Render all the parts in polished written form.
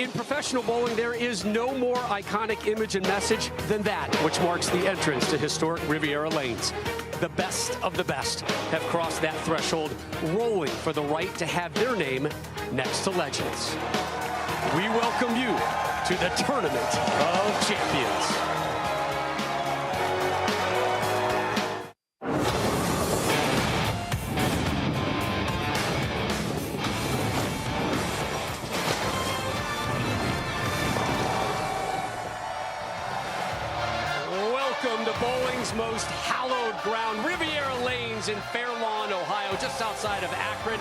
In professional bowling, there is no more iconic image and message than that, which marks the entrance to historic Riviera Lanes. The best of the best have crossed that threshold, rolling for the right to have their name next to legends. We welcome you to the Tournament of Champions. Welcome to bowling's most hallowed ground, Riviera Lanes in Fair Lawn, Ohio, just outside of Akron,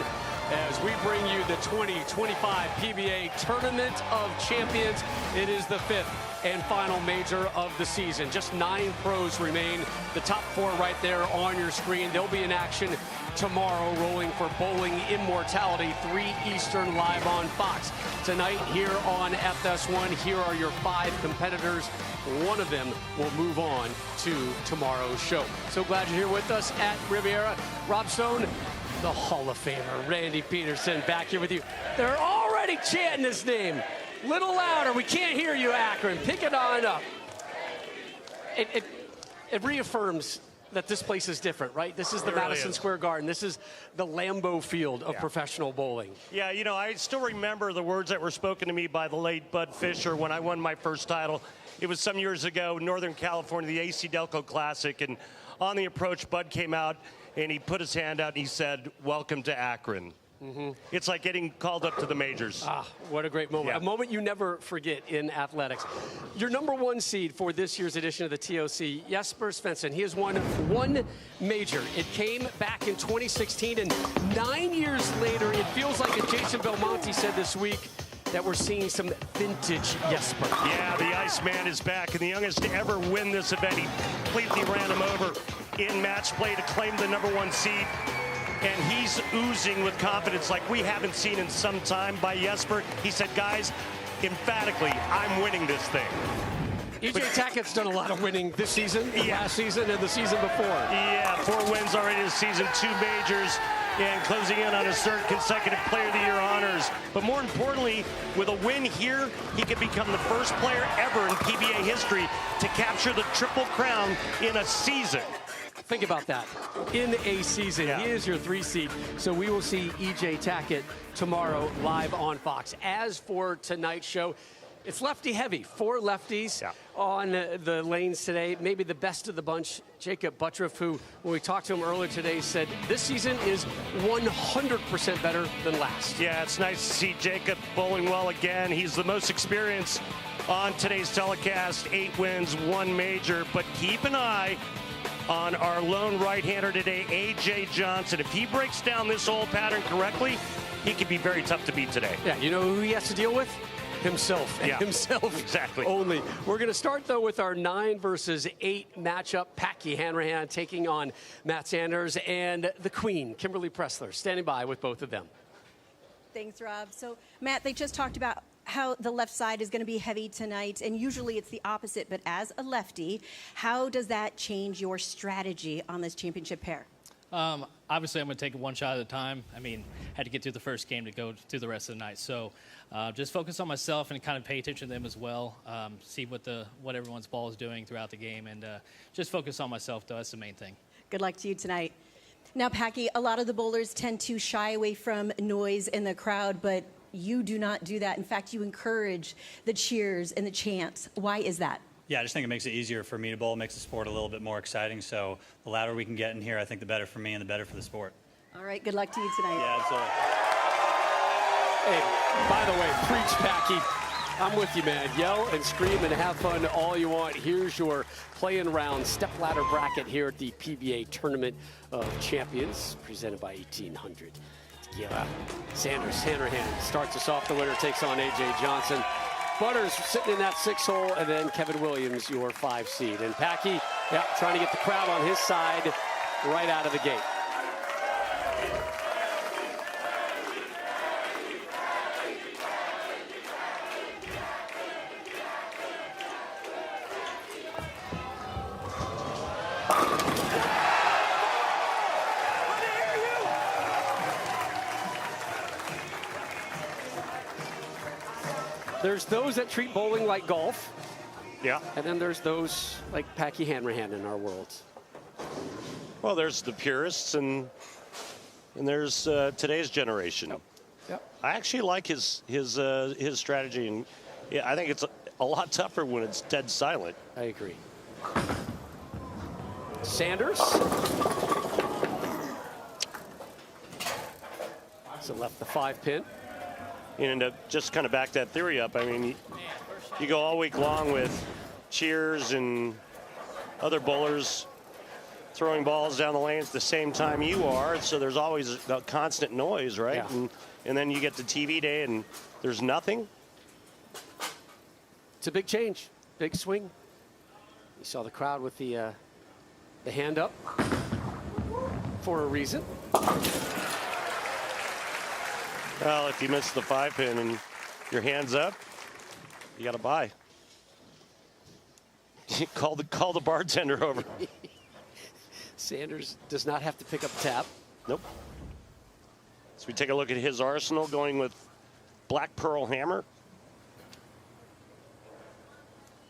as we bring you the 2025 PBA Tournament of Champions. It is the fifth and final major of the season. Just 9 pros remain. The top 4 right there on your screen. They'll be in action tomorrow, rolling for Bowling Immortality, 3 Eastern, live on Fox. Tonight here on FS1, here are your 5 competitors. One of them will move on to tomorrow's show. So glad you're here with us at Riviera. Rob Stone, the Hall of Famer, Randy Pedersen, back here with you. They're already chanting his name. Little louder, we can't hear you, Akron. Pick it on up. It reaffirms that this place is different, right? This is the Madison Square Garden. This is the Lambeau Field of professional bowling. Yeah, you know, I still remember the words that were spoken to me by the late Bud Fisher when I won my first title. It was some years ago, Northern California, the AC Delco Classic, and on the approach, Bud came out and he put his hand out and he said, "Welcome to Akron." It's like getting called up to the majors. Ah, what a great moment. A moment you never forget in athletics. Your number 1 seed for this year's edition of the TOC, Jesper Svensson. He has won 1 major. It came back in 2016, and 9 years later, it feels like, as Jason Belmonte said this week, that we're seeing some vintage Jesper. Yeah, the Iceman is back, and the youngest to ever win this event. He completely ran him over in match play to claim the number 1 seed. And he's oozing with confidence like we haven't seen in some time by Jesper. He said, guys, emphatically, I'm winning this thing. E.J. Tackett's done a lot of winning this season, last season, and the season before. Yeah, 4 wins already this season, 2 majors, and closing in on his 3rd consecutive Player of the Year honors. But more importantly, with a win here, he could become the first player ever in PBA history to capture the Triple Crown in a season. Think about that. In a season, he is your 3 seed. So we will see E.J. Tackett tomorrow live on Fox. As for tonight's show, it's lefty heavy. 4 lefties on the lanes today. Maybe the best of the bunch, Jacob Buttriff, who, when we talked to him earlier today, said this season is 100% better than last. Yeah, it's nice to see Jacob bowling well again. He's the most experienced on today's telecast. 8 wins, 1 major. But keep an eye on our lone right-hander today, A.J. Johnson. If he breaks down this old pattern correctly, he could be very tough to beat today. Yeah, you know who he has to deal with? Himself, and himself exactly. Only. We're going to start, though, with our 9 versus 8 matchup. Packy Hanrahan taking on Matt Sanders, and the Queen, Kimberly Pressler, standing by with both of them. Thanks, Rob. So, Matt, they just talked about how the left side is going to be heavy tonight, and usually it's the opposite, but as a lefty, how does that change your strategy on this championship pair? Obviously, I'm going to take it 1 shot at a time. I mean, had to get through the first game to go through the rest of the night. So just focus on myself and kind of pay attention to them as well. See what everyone's ball is doing throughout the game, and just focus on myself, though. That's the main thing. Good luck to you tonight. Now, Packy, a lot of the bowlers tend to shy away from noise in the crowd, but you do not do that. In fact, you encourage the cheers and the chants. Why is that? Yeah, I just think it makes it easier for me to bowl. It makes the sport a little bit more exciting. So the louder we can get in here, I think the better for me and the better for the sport. All right, good luck to you tonight. Yeah, absolutely. Hey, by the way, preach, Packy. I'm with you, man. Yell and scream and have fun all you want. Here's your play-in round stepladder bracket here at the PBA Tournament of Champions, presented by 1800. Yeah, Sanders, Hanrahan starts us off. The winner takes on A.J. Johnson. Butters sitting in that 6 hole, and then Kevin Williams, your 5 seed. And Packy, trying to get the crowd on his side right out of the gate. There's those that treat bowling like golf, Yeah. and then there's those like Packy Hanrahan in our world. Well, there's the purists, and there's today's generation. Yep. I actually like his strategy, and yeah, I think it's a lot tougher when it's dead silent. I agree. Sanders. So left the 5-pin. And to just kind of back that theory up, I mean, you go all week long with cheers and other bowlers throwing balls down the lanes at the same time you are, so there's always a constant noise, right? Yeah. And then you get to TV day and there's nothing. It's a big change, big swing. You saw the crowd with the hand up for a reason. Well, if you miss the 5-pin and your hand's up, you got to buy. Call the bartender over. Sanders does not have to pick up tab. Nope. So we take a look at his arsenal, going with Black Pearl Hammer.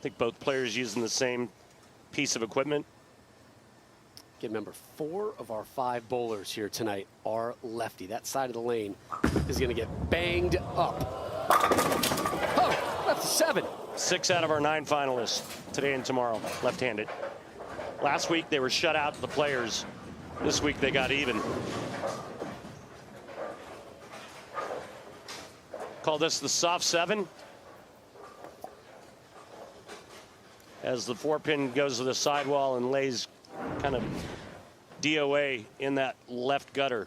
I think both players using the same piece of equipment. Again, remember, 4 of our 5 bowlers here tonight are lefty. That side of the lane is going to get banged up. Oh, that's a 7. 6 out of our 9 finalists today and tomorrow, left-handed. Last week they were shut out, the players. This week they got even. Call this the soft 7. As the 4-pin goes to the sidewall and lays kind of DOA in that left gutter.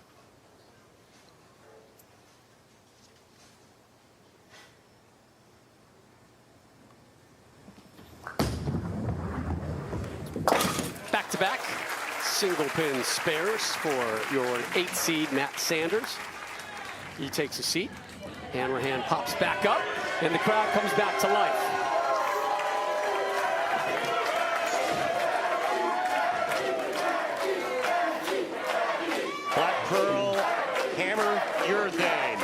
Back-to-back single pin spares for your 8 seed Matt Sanders. He takes a seat. Hanrahan pops back up, and the crowd comes back to life. Black Pearl Hammer urethane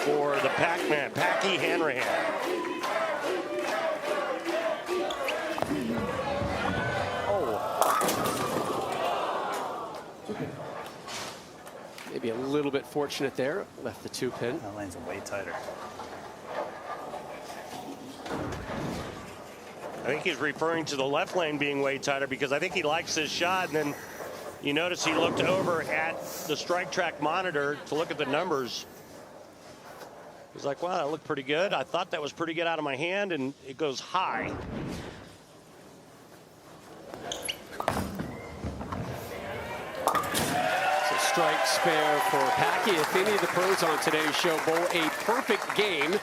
for the Pac-Man, Packy Hanrahan. Maybe a little bit fortunate there. Left the 2-pin. That lane's way tighter. I think he's referring to the left lane being way tighter because I think he likes his shot, and then you notice he looked over at the strike track monitor to look at the numbers. He's like, wow, that looked pretty good. I thought that was pretty good out of my hand, and it goes high. Strike spare for Packy. If any of the pros on today's show bowl a perfect game,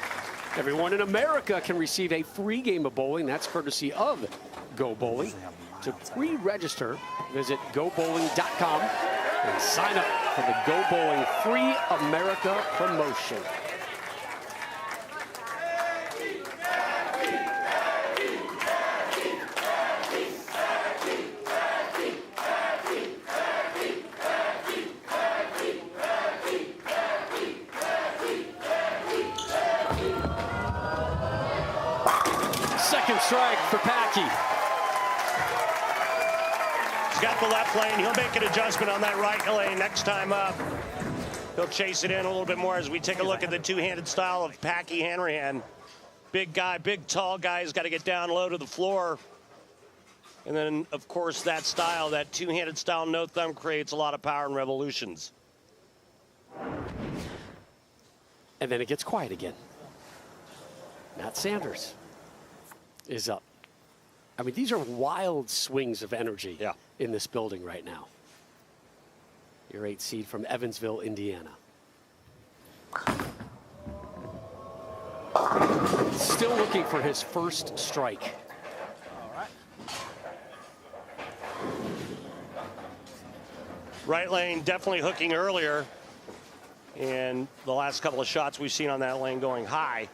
everyone in America can receive a free game of bowling. That's courtesy of Go Bowling. To pre-register, visit gobowling.com and sign up for the Go Bowling Free America promotion. Second strike for Packy. He's got the left lane. He'll make an adjustment on that right lane next time up. He'll chase it in a little bit more as we take a look at the two-handed style of Packy Hanrahan. Big guy, big tall guy, has got to get down low to the floor. And then, of course, that style, that two-handed style no thumb creates a lot of power and revolutions. And then it gets quiet again. Matt Sanders is up. I mean, these are wild swings of energy in this building right now. Your 8 seed from Evansville, Indiana. Still looking for his first strike. All right. Right lane definitely hooking earlier. And the last couple of shots we've seen on that lane going high.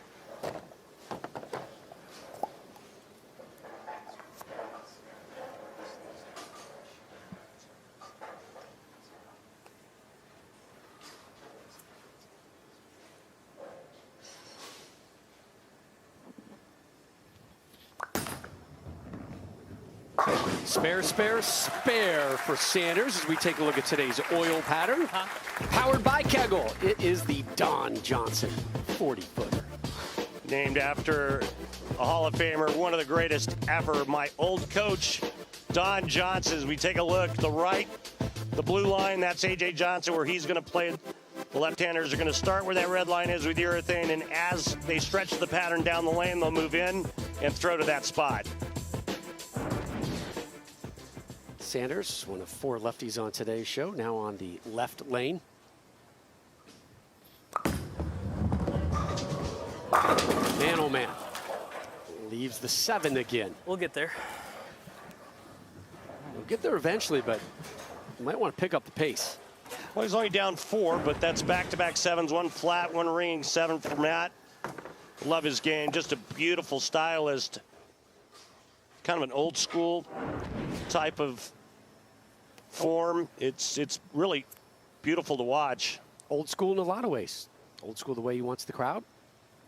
Spare, spare, spare for Sanders as we take a look at today's oil pattern. Powered by Kegel. It is the Don Johnson 40-footer. Named after a Hall of Famer, one of the greatest ever, my old coach, Don Johnson. As we take a look, the blue line, that's A.J. Johnson, where he's going to play. The left-handers are going to start where that red line is with urethane, and as they stretch the pattern down the lane, they'll move in and throw to that spot. Sanders, one of 4 lefties on today's show, now on the left lane. Man, oh man. Leaves the 7 again. We'll get there. We'll get there eventually, but you might want to pick up the pace. Well, he's only down 4, but that's back-to-back 7s, 1 flat, 1 ringing 7 for Matt. Love his game, just a beautiful stylist. Kind of an old school type of form. It's really beautiful to watch. Old school in a lot of ways. Old school the way he wants the crowd.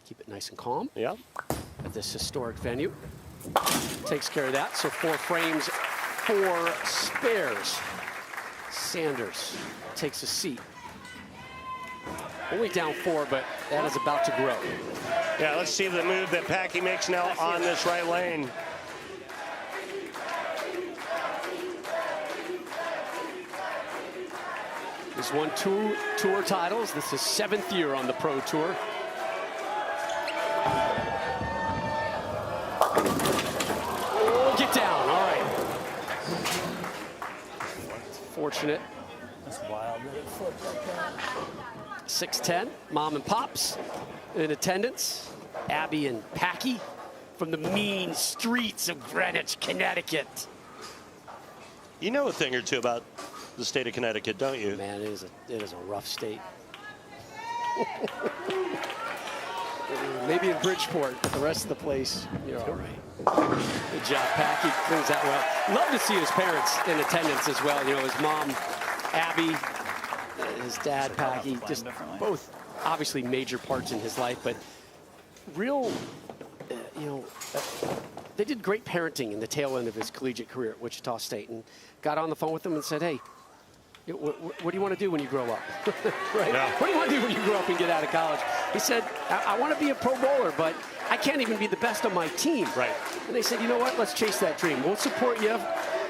Keep it nice and calm. Yeah. At this historic venue. Takes care of that. So 4 frames, 4 spares. Sanders takes a seat. Only down 4, but that is about to grow. Yeah, let's see the move that Packy makes now on this right lane. He's won 2 tour titles. This is 7th year on the Pro Tour. Oh, get down. All right. Fortunate. That's wild. 6'10", mom and pops in attendance. Abby and Packy from the mean streets of Greenwich, Connecticut. You know a thing or two about the state of Connecticut, don't you? Man, it is a rough state. Maybe in Bridgeport, but the rest of the place, you're all right. Good job, Packy. Cleans that well. Love to see his parents in attendance as well. You know, his mom, Abby, his dad, Packy, just both obviously major parts in his life, but real, they did great parenting in the tail end of his collegiate career at Wichita State, and got on the phone with him and said, hey, what do you want to do when you grow up? Right? Yeah. What do you want to do when you grow up and get out of college? He said, I want to be a pro bowler, but I can't even be the best on my team. Right. And they said, you know what? Let's chase that dream. We'll support you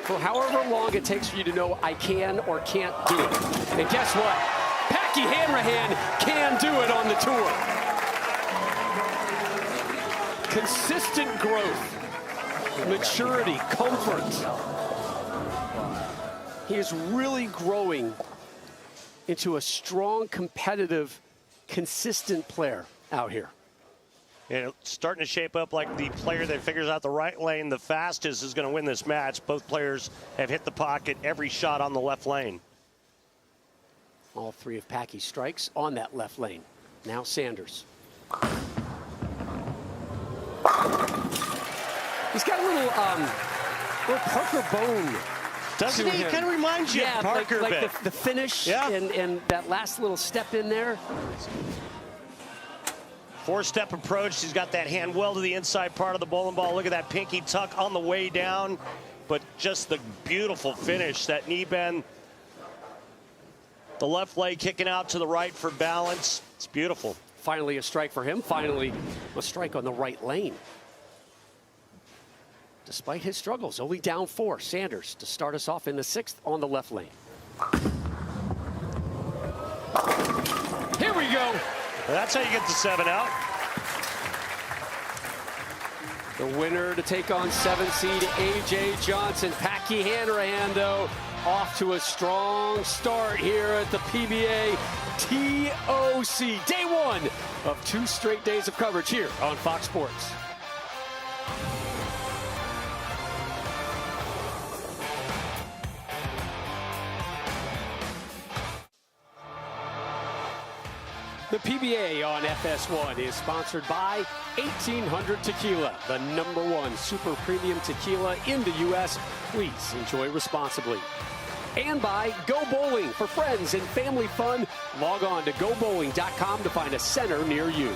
for however long it takes for you to know I can or can't do it. And guess what? Packy Hanrahan can do it on the tour. Consistent growth, maturity, comfort. He is really growing into a strong, competitive, consistent player out here. And it's starting to shape up like the player that figures out the right lane the fastest is going to win this match. Both players have hit the pocket every shot on the left lane. All 3 of Packy's strikes on that left lane. Now Sanders. He's got a little Parker Bone. Doesn't he? Kind of reminds you of Parker like a bit. The finish, yeah. and that last little step in there. 4-step approach. He's got that hand well to the inside part of the bowling ball. Look at that pinky tuck on the way down. But just the beautiful finish, that knee bend. The left leg kicking out to the right for balance. It's beautiful. Finally a strike for him. Finally a strike on the right lane. Despite his struggles, only down 4. Sanders to start us off in the 6th on the left lane. Here we go. That's how you get the 7 out. The winner to take on 7 seed A.J. Johnson. Packy Hanrahan, though, off to a strong start here at the PBA TOC. Day 1 of 2 straight days of coverage here on Fox Sports. The PBA on FS1 is sponsored by 1800 Tequila, the #1 super premium tequila in the U.S. Please enjoy responsibly. And by Go Bowling. For friends and family fun, log on to gobowling.com to find a center near you.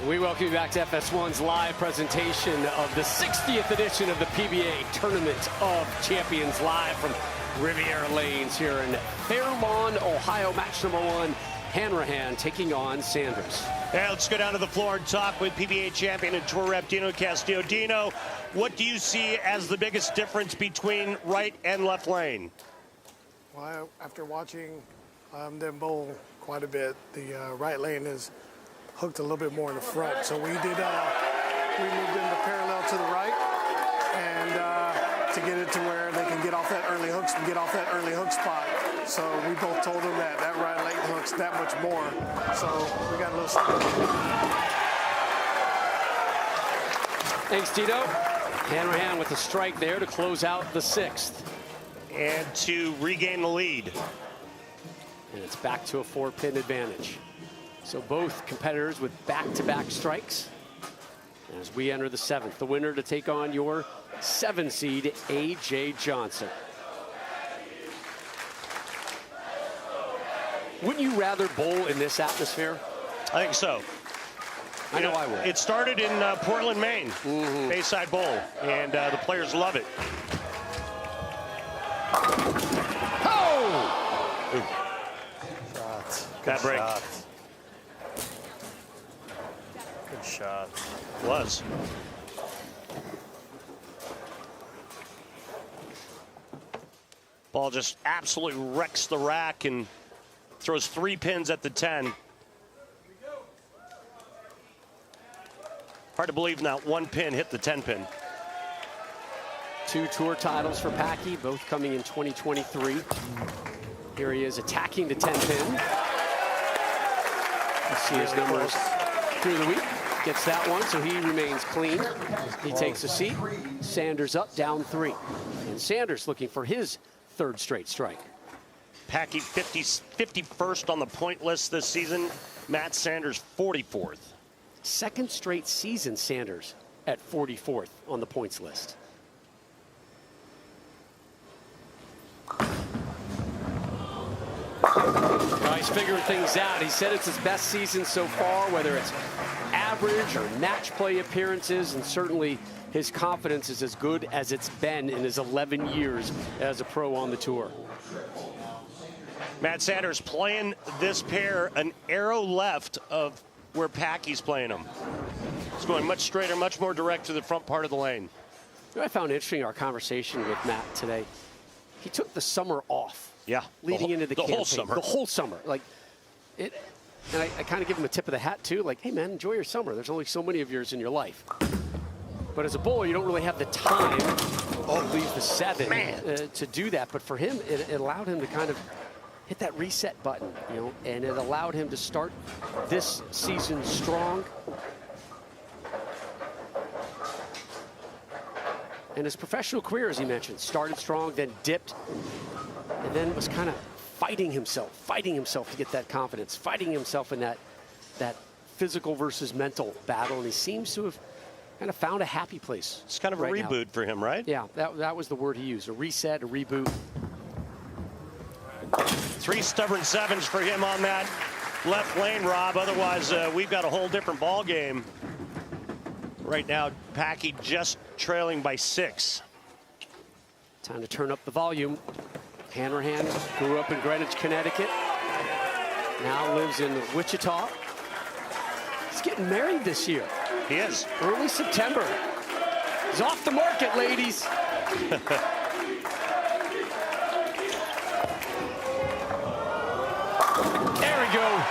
We welcome you back to FS1's live presentation of the 60th edition of the PBA Tournament of Champions, live from Riviera Lanes here in Fairlawn, Ohio. Match number 1, Hanrahan taking on Sanders. Yeah, let's go down to the floor and talk with PBA champion and tour rep Dino Castillo. Dino, what do you see as the biggest difference between right and left lane? Well, after watching them bowl quite a bit, the right lane is hooked a little bit more in the front. So we moved into parallel to the right and to get it to where they can get off that early hooks and get off that early hook spot. So we both told them that that right lane hooks that much more. So we got a little something. Thanks, Tito. Hanrahan with a strike there to close out the 6th. And to regain the lead. And it's back to a 4-pin advantage. So both competitors with back-to-back strikes. As we enter the 7th, the winner to take on your 7 seed, A.J. Johnson. Wouldn't you rather bowl in this atmosphere? I think so. I know I would. It started in Portland, Maine, Bayside Bowl, and the players love it. Oh! That break. Shot. Good shot. Was. Ball just absolutely wrecks the rack and throws 3 pins at the 10. Hard to believe not 1 pin hit the 10 pin. 2 tour titles for Packy, both coming in 2023. Here he is attacking the 10 pin. Let's see his numbers through the week. Gets that one, so he remains clean. He takes a seat. Sanders up, down 3. And Sanders looking for his 3rd straight strike. Packy 51st on the point list this season. Matt Sanders 44th. 2nd straight season Sanders at 44th on the points list. He's figuring things out. He said it's his best season so far, whether it's average or match play appearances, and certainly his confidence is as good as it's been in his 11 years as a pro on the tour. Matt Sanders playing this pair an arrow left of where Packy's playing him. It's going much straighter, much more direct to the front part of the lane. What I found interesting, our conversation with Matt today, he took the summer off. Yeah, leading into the campaign. whole summer. The whole summer. Like, it, and I kind of give him a tip of the hat, too. Like, hey, man, enjoy your summer. There's only so many of yours in your life. But as a bowler, you don't really have the time to leave the 7 to do that. But for him, it allowed him to kind of hit that reset button, you know, and it allowed him to start this season strong. And his professional career, as he mentioned, started strong, then dipped, and then was kind of fighting himself to get that confidence, fighting himself in that physical versus mental battle. And he seems to have kind of found a happy place. It's kind of a reboot for him, right? Yeah, that was the word he used, a reset, a reboot. 3 stubborn 7s for him on that left lane, Rob. Otherwise, we've got a whole different ball game. Right now, Packy just trailing by 6. Time to turn up the volume. Hanrahan grew up in Greenwich, Connecticut. Now lives in Wichita. He's getting married this year. He is. Early September. He's off the market, ladies. There we go.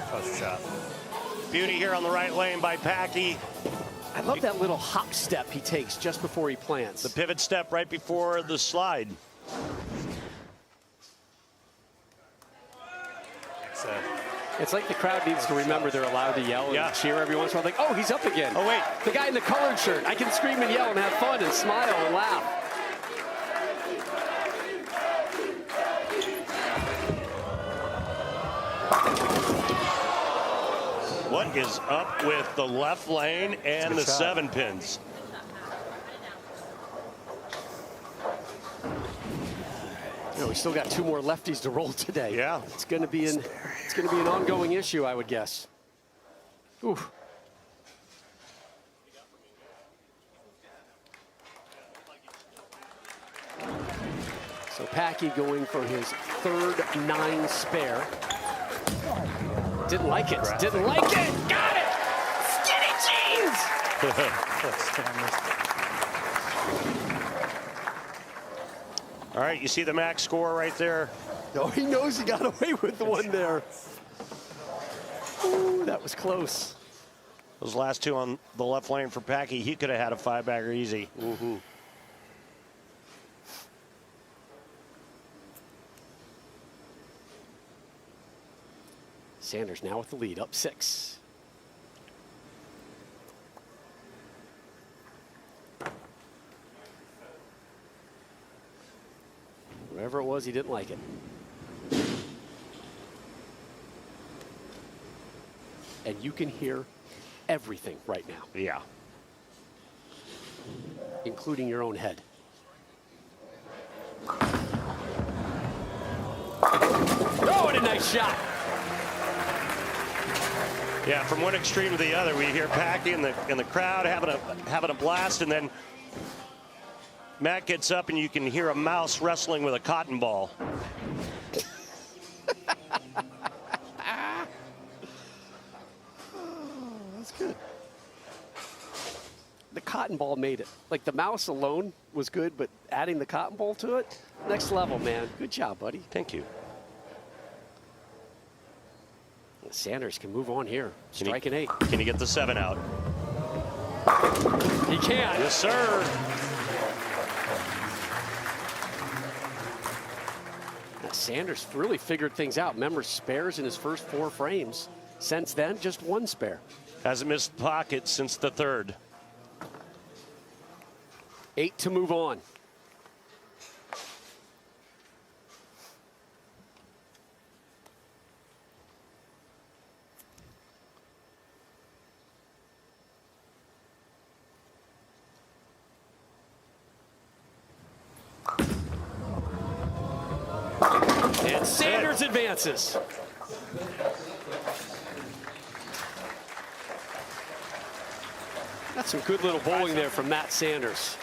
Close shot. Beauty here on the right lane by Packy. I love that little hop step he takes just before he plants. The pivot step right before the slide. It's like the crowd needs to remember they're allowed to yell and cheer every once in a while. Like, oh, he's up again. Oh, wait. The guy in the colored shirt. I can scream and yell and have fun and smile and laugh. What is up with the left lane and the 7 pins? You know, we still got 2 more lefties to roll today. Yeah. It's going to be an ongoing issue, I would guess. Ooh. So Packy going for his 3rd 9 spare. Didn't like it. Didn't like it. Got it. Skinny jeans. All right, you see the max score right there. Oh, he knows he got away with the one there. Ooh, that was close. Those last 2 on the left lane for Packy, he could have had a 5-bagger easy. Mm-hmm. Sanders now with the lead, up 6. Whatever it was, he didn't like it. And you can hear everything right now. Yeah. Including your own head. Oh, what a nice shot. Yeah, from one extreme to the other, we hear Packy in the crowd having a blast, and then Matt gets up and you can hear a mouse wrestling with a cotton ball. That's good. The cotton ball made it. Like the mouse alone was good, but adding the cotton ball to it, next level, man. Good job, buddy. Thank you. Sanders can move on here. Strike an 8. Can he get the 7 out? He can. Yes, sir. Sanders really figured things out. Remember, spares in his first 4 frames. Since then, just 1 spare. Hasn't missed pockets since the 3rd. 8 to move on. And Sanders advances. That's some good little bowling there from Matt Sanders.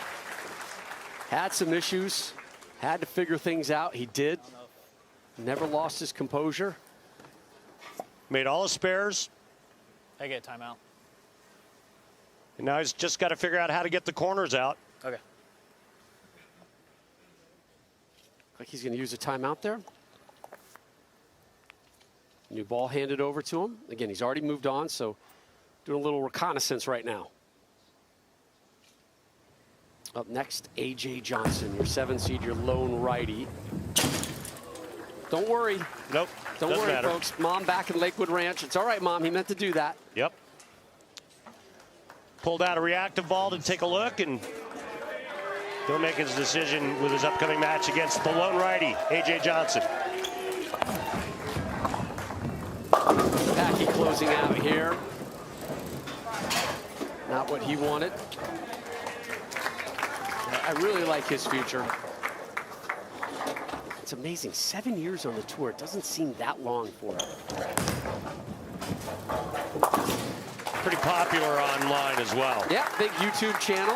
Had some issues, had to figure things out. He did. Never lost his composure. Made all his spares. I get a timeout. And now he's just got to figure out how to get the corners out. Okay. Like he's going to use a timeout there. New ball handed over to him. Again, he's already moved on, so doing a little reconnaissance right now. Up next, A.J. Johnson, your 7 seed, your lone righty. Don't worry. Nope. Don't Doesn't worry, matter. folks. Mom back in Lakewood Ranch. It's all right, Mom. He meant to do that. Yep. Pulled out a reactive ball to take a look, and he'll make his decision with his upcoming match against the lone righty, A.J. Johnson. Packy closing out here. Not what he wanted. I really like his future. It's amazing. 7 years on the tour. It doesn't seem that long for him. Pretty popular online as well. Yeah, big YouTube channel.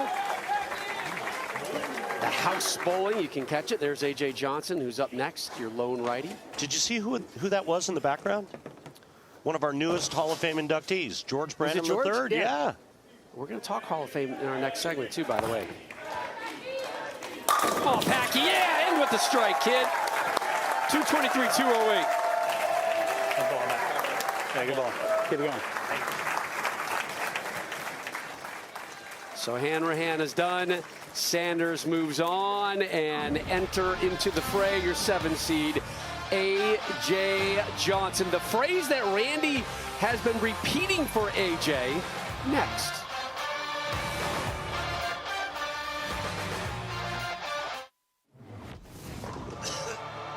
The House Bowling, you can catch it. There's A.J. Johnson, who's up next, your lone righty. Did you see who that was in the background? One of our newest Hall of Fame inductees, George Brandon III. Yeah. We're going to talk Hall of Fame in our next segment, too, by the way. Oh, Packy, yeah, in with the strike, kid. 223, 208. Good ball, Matt. Yeah, good ball. Keep it going. So Hanrahan is done. Sanders moves on and enter into the fray, your 7 seed, A.J. Johnson. The phrase that Randy has been repeating for A.J. next.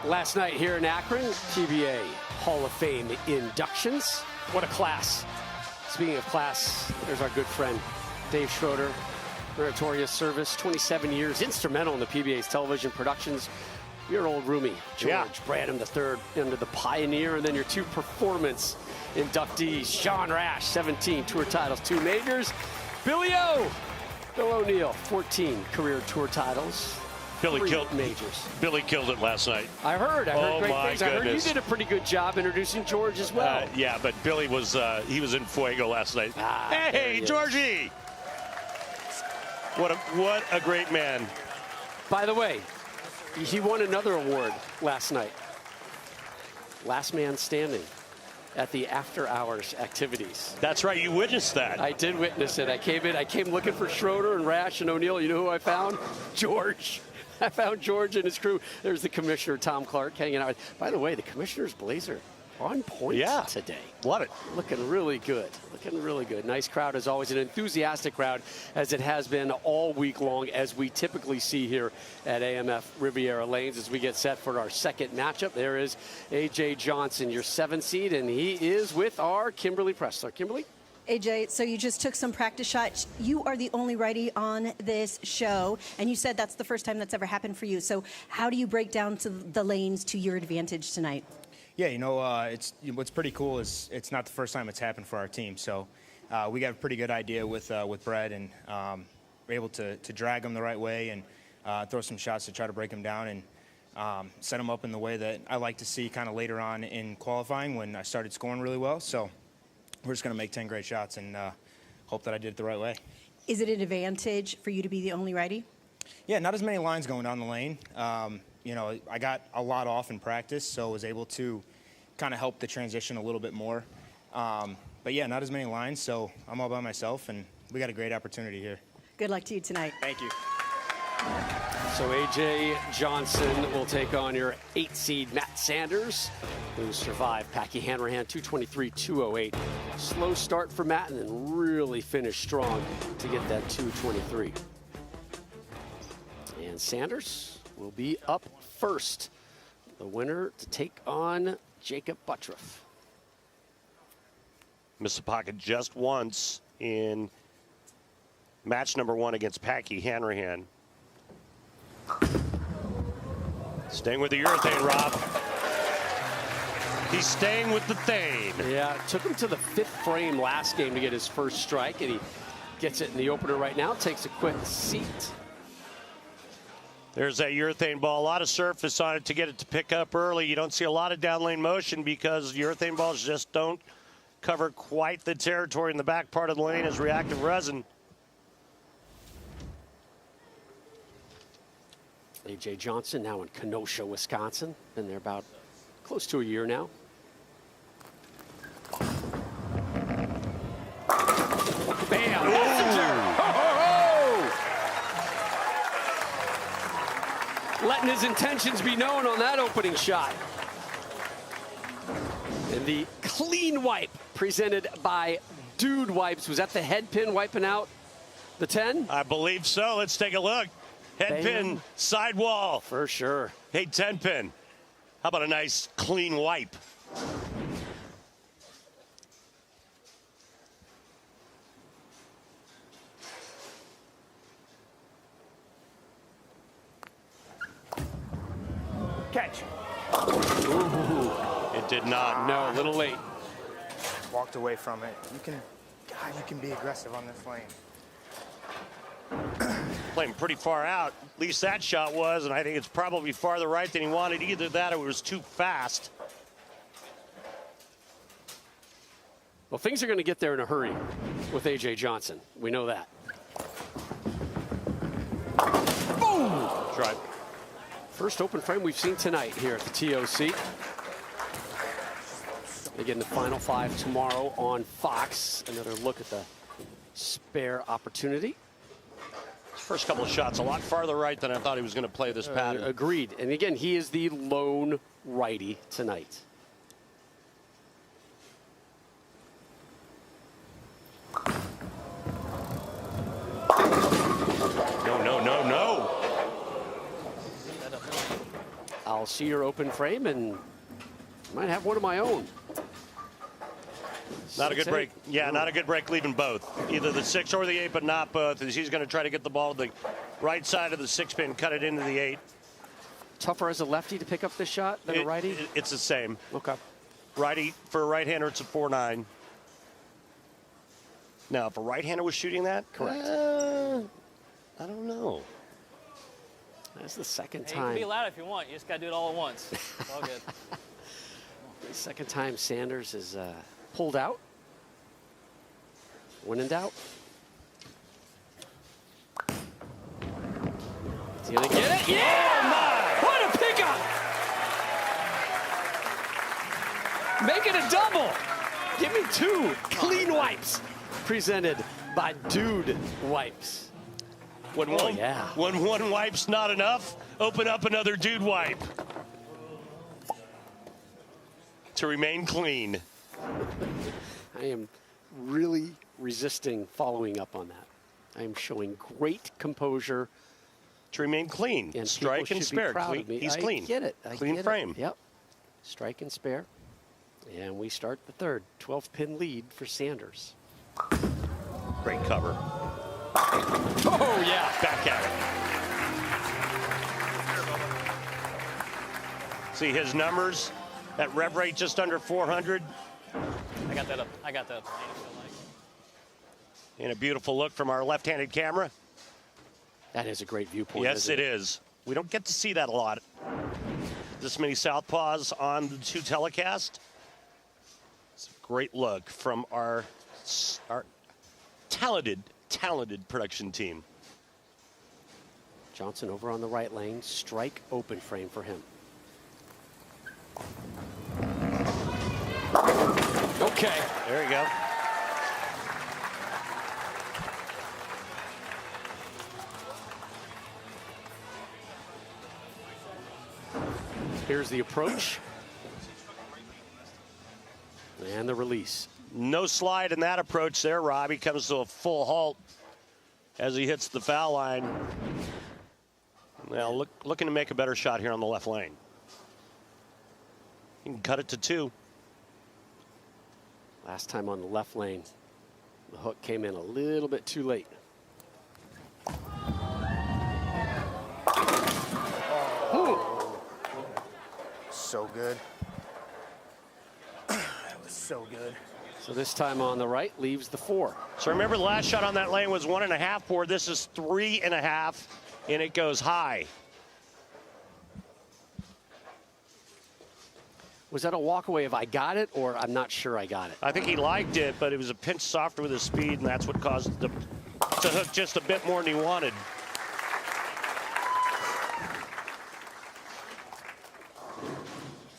Last night here in Akron, PBA Hall of Fame inductions. What a class. Speaking of class, there's our good friend, Dave Schroeder. Meritorious service, 27 years, instrumental in the PBA's television productions your old roomie, George Branham III, under the Pioneer, and then your 2 performance inductees, Sean Rash, 17 tour titles, 2 majors. Billy O, Bill O'Neill, 14 career tour titles, Billy 3 killed majors. Billy killed it last night. I heard great things. I heard you Goodness. did a pretty good job introducing George as well. Yeah, but Billy was he was in fuego last night. Hey, Georgie! What a great man. By the way, he won another award last night. Last man standing at the after hours activities. That's right, you witnessed that. I did witness it. I came looking for Schroeder and Rash and O'Neill. You know who I found? George. I found George and his crew. There's the commissioner, Tom Clark, hanging out. By the way, the commissioner's blazer on point today. Love it. Looking really good. Looking really good. Nice crowd as always. An enthusiastic crowd as it has been all week long, as we typically see here at AMF Riviera Lanes as we get set for our second matchup. There is A.J. Johnson, your 7th seed, and he is with our Kimberly Pressler. Kimberly? AJ, so you just took some practice shots. You are the only righty on this show, and you said that's the first time that's ever happened for you. So how do you break down to the lanes to your advantage tonight? Yeah, what's pretty cool is it's not the first time it's happened for our team. So we got a pretty good idea with Brett, and we're able to drag him the right way and throw some shots to try to break him down and set him up in the way that I like to see kind of later on in qualifying when I started scoring really well. So we're just going to make 10 great shots and hope that I did it the right way. Is it an advantage for you to be the only righty? Yeah, not as many lines going down the lane. I got a lot off in practice, so I was able to kind of help the transition a little bit more. But yeah, not as many lines, so I'm all by myself, and we got a great opportunity here. Good luck to you tonight. Thank you. So A.J. Johnson will take on your 8 seed Matt Sanders, who survived Packy Hanrahan 223-208. Slow start for Matt, and then really finished strong to get that 223. And Sanders will be up first. The winner to take on Jacob Buttroff. Missed the pocket just once in match number 1 against Packy Hanrahan. Staying with the urethane, Rob. He's staying with the thane. Yeah, it took him to the 5th frame last game to get his first strike, and he gets it in the opener right now. Takes a quick seat. There's that urethane ball. A lot of surface on it to get it to pick up early. You don't see a lot of down lane motion because urethane balls just don't cover quite the territory in the back part of the lane as reactive resin. A.J. Johnson now in Kenosha, Wisconsin. Been there about close to a year now. Bam! Messenger! Ho, ho, ho! Letting his intentions be known on that opening shot. And the clean wipe presented by Dude Wipes. Was that the head pin wiping out the 10? I believe so. Let's take a look. Head pin, sidewall. For sure. Hey, 10 pin. How about a nice clean wipe? Catch. Ooh. It did not. No, a little late. Walked away from it. You can be aggressive on this lane. Playing pretty far out. At least that shot was, and I think it's probably farther right than he wanted. Either that or it was too fast. Well, things are going to get there in a hurry with A.J. Johnson. We know that. Boom! Drive. First open frame we've seen tonight here at the TOC. Again, the final 5 tomorrow on Fox. Another look at the spare opportunity. First couple of shots a lot farther right than I thought he was going to play this pattern. Agreed. And again, he is the lone righty tonight. No. I'll see your open frame and might have one of my own. Not a good break. Yeah, not a good break leaving both. Either the 6 or the 8, but not both, as he's going to try to get the ball to the right side of the 6 pin, cut it into the 8. tougher as a lefty to pick up this shot than a righty? It's the same. Okay. Righty, for a right-hander, it's a 4.9. Now, if a right-hander was shooting that, correct. I don't know. That's the second Hey, time. you can be loud if you want. You just got to do it all at once. It's all good. The second time Sanders has pulled out. When in doubt. Is he going to get it? Yeah! What a pickup! Make it a double. Give me 2 clean wipes. Presented by Dude Wipes. When one wipe's not enough, open up another Dude Wipe. To remain clean. I am really resisting following up on that. I am showing great composure. To remain clean. And strike and spare. He's clean. I get it. Clean frame. Yep. Strike and spare. And we start the third. 12-pin lead for Sanders. Great cover. Oh, yeah. Back at it. See his numbers? That rev rate just under 400. I got that up. I got that up. And a beautiful look from our left-handed camera. That is a great viewpoint. Yes, it is. We don't get to see that a lot. This many southpaws on the 2 telecast. It's a great look from our talented production team. Johnson over on the right lane. Strike open frame for him. Okay. There you go. Here's the approach. And the release. No slide in that approach there, Rob. He comes to a full halt as he hits the foul line. Now looking to make a better shot here on the left lane. He can cut it to 2. Last time on the left lane, the hook came in a little bit too late. So good. That was so good. So this time on the right leaves the 4. So remember, the last shot on that lane was 1.5 board. This is 3.5, and it goes high. Was that a walkaway if I got it, or I'm not sure I got it? I think he liked it, but it was a pinch softer with his speed, and that's what caused it to hook just a bit more than he wanted.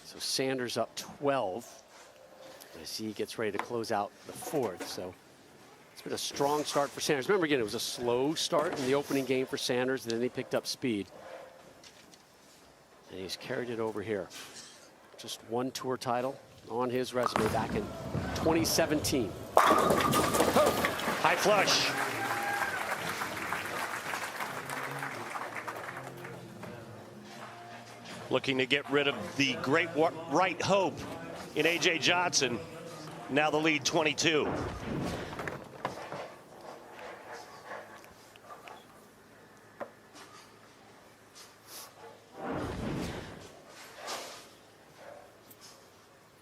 So Sanders up 12 as he gets ready to close out the 4th. So it's been a strong start for Sanders. Remember, again, it was a slow start in the opening game for Sanders, and then he picked up speed. And he's carried it over here. Just 1 tour title on his resume back in 2017. High flush. Looking to get rid of the great right hope in A.J. Johnson. Now the lead 22.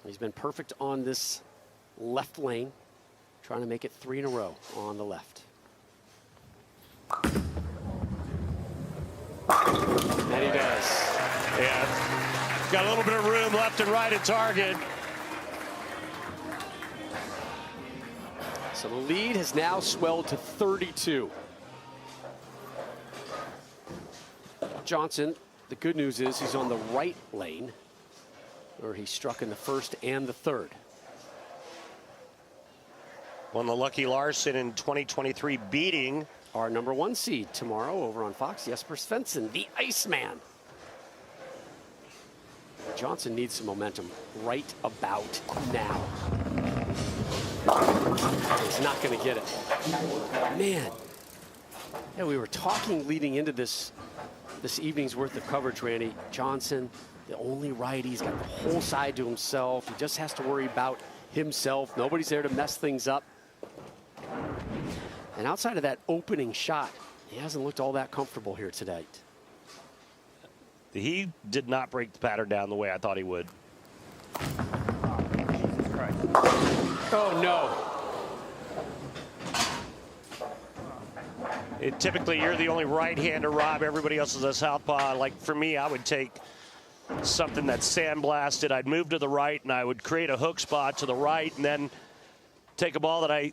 He's been perfect on this left lane, trying to make it 3 in a row on the left. And he does. Yeah, got a little bit of room left and right at target. So the lead has now swelled to 32. Johnson, the good news is he's on the right lane, where he struck in the 1st and the 3rd. Won the Lucky Larson in 2023, beating our number 1 seed tomorrow over on Fox, Jesper Svensson, the Iceman. Johnson needs some momentum right about now. He's not going to get it. Man, yeah, we were talking leading into this evening's worth of coverage, Randy. Johnson, the only righty, he's got the whole side to himself. He just has to worry about himself. Nobody's there to mess things up. And outside of that opening shot, he hasn't looked all that comfortable here tonight. He did not break the pattern down the way I thought he would. Jesus Christ. Oh, no. Typically, you're the only right-hander, Rob. Everybody else is a southpaw. Like, for me, I would take something that's sandblasted. I'd move to the right, and I would create a hook spot to the right, and then take a ball that I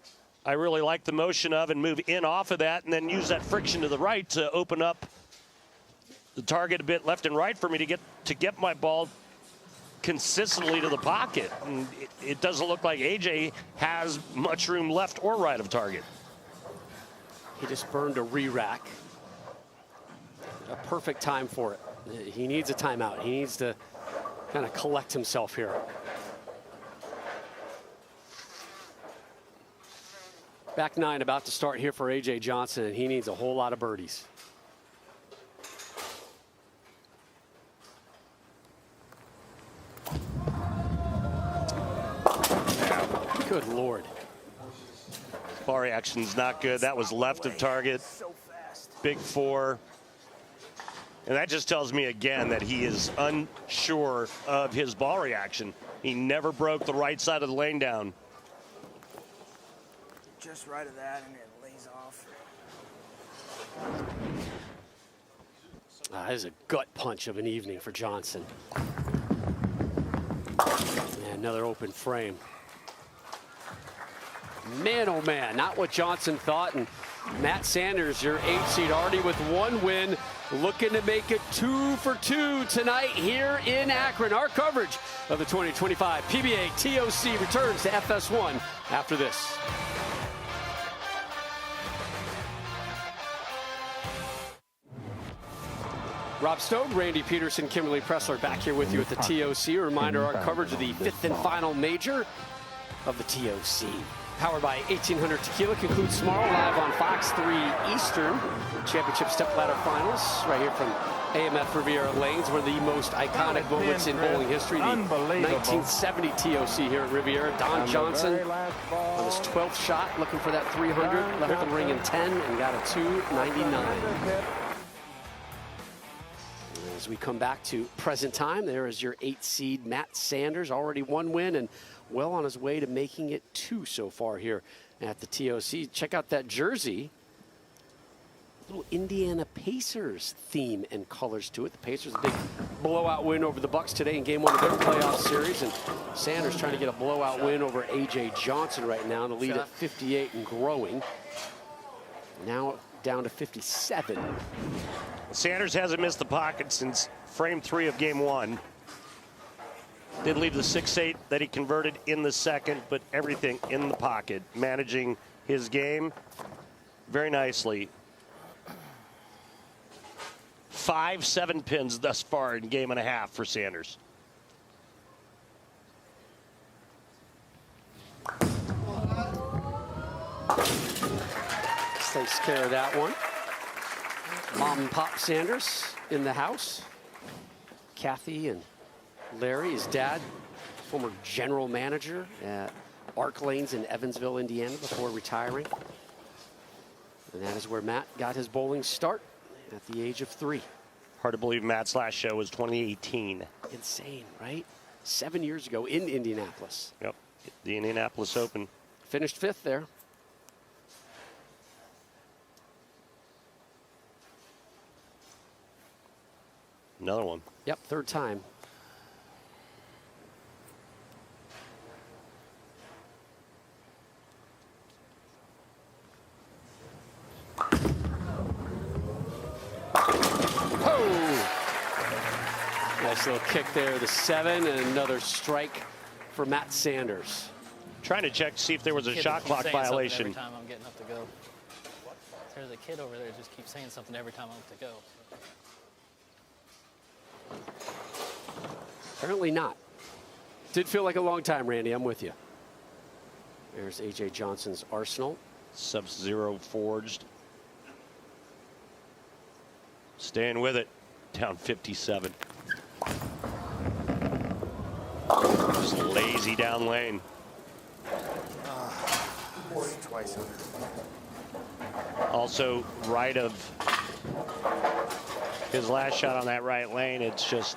really like the motion of and move in off of that, and then use that friction to the right to open up the target a bit left and right for me to get my ball consistently to the pocket. And it doesn't look like AJ has much room left or right of target. He just burned a re-rack. A perfect time for it. He needs a timeout. He needs to kind of collect himself here. Back 9 about to start here for AJ Johnson, and he needs a whole lot of birdies. Good Lord. Ball reaction's not good. That was left of target. Big 4. And that just tells me again that he is unsure of his ball reaction. He never broke the right side of the lane down. Just right of that, and it lays off. That is a gut punch of an evening for Johnson. And another open frame. Man, oh man, not what Johnson thought. And Matt Sanders, your 8 seed, already with 1 win, looking to make it 2 for 2 tonight here in Akron. Our coverage of the 2025 PBA TOC returns to FS1 after this. Rob Stone, Randy Pedersen, Kimberly Pressler back here with you at the TOC. A reminder, our coverage of the 5th and final major of the TOC. Powered by 1800 Tequila concludes tomorrow live on Fox 3 Eastern. Championship Stepladder Finals right here from AMF Riviera Lanes, one of the most iconic moments in bowling history. The 1970 TOC here at Riviera. Don Johnson on his 12th shot, looking for that 300. Left the ring in 10 and got a 299. As we come back to present time, there is your 8 seed Matt Sanders, already 1 win and well on his way to making it 2 so far here at the TOC. Check out that jersey. Little Indiana Pacers theme and colors to it. The Pacers, a big blowout win over the Bucks today in game 1 of their playoff series. And Sanders trying to get a blowout win over AJ Johnson right now in the lead at 58 and growing. Now down to 57. Sanders hasn't missed the pocket since frame 3 of game 1. Did leave the 6-8 that he converted in the second, but everything in the pocket, managing his game very nicely. 5 7-pins thus far in game and a half for Sanders. Takes care of that one. Mom and Pop Sanders in the house. Kathy and Larry, his dad, former general manager at Arc Lanes in Evansville, Indiana, before retiring. And that is where Matt got his bowling start at the age of 3. Hard to believe Matt's last show was 2018. Insane, right? 7 years ago in Indianapolis. Yep, the Indianapolis Open. Finished 5th there. Another one. Yep, 3rd time. Nice little kick there, the 7, and another strike for Matt Sanders. Trying to check to see if there was a shot clock violation. Every time I'm getting up to go. There's a kid over there who just keeps saying something every time I'm up to go. Apparently not. Did feel like a long time, Randy. I'm with you. There's AJ Johnson's arsenal. Sub-Zero forged. Staying with it. Down 57. Just lazy down lane. Twice over. Also right of His last shot on that right lane, it's just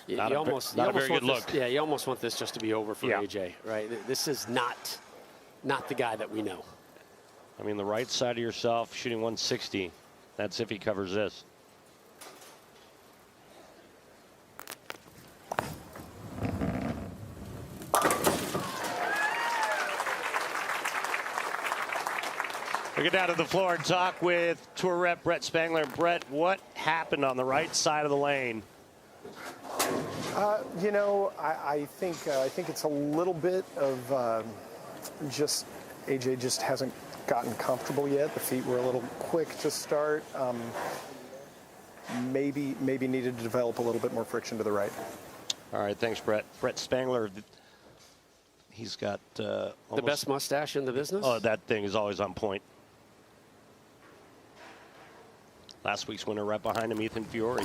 not a very good look. Yeah, you almost want this just to be over for AJ, right? This is not the guy that we know. I mean, the right side of yourself shooting 160. That's if he covers this. We get down to the floor and talk with Tour Rep Brett Spangler. Brett, what happened on the right side of the lane? You know, I think it's a little bit of just AJ just hasn't gotten comfortable yet. The feet were a little quick to start. Maybe needed to develop a little bit more friction to the right. All right, thanks, Brett. Brett Spangler. He's got the best mustache in the business. Oh, that thing is always on point. Last week's winner right behind him, Ethan Fiore.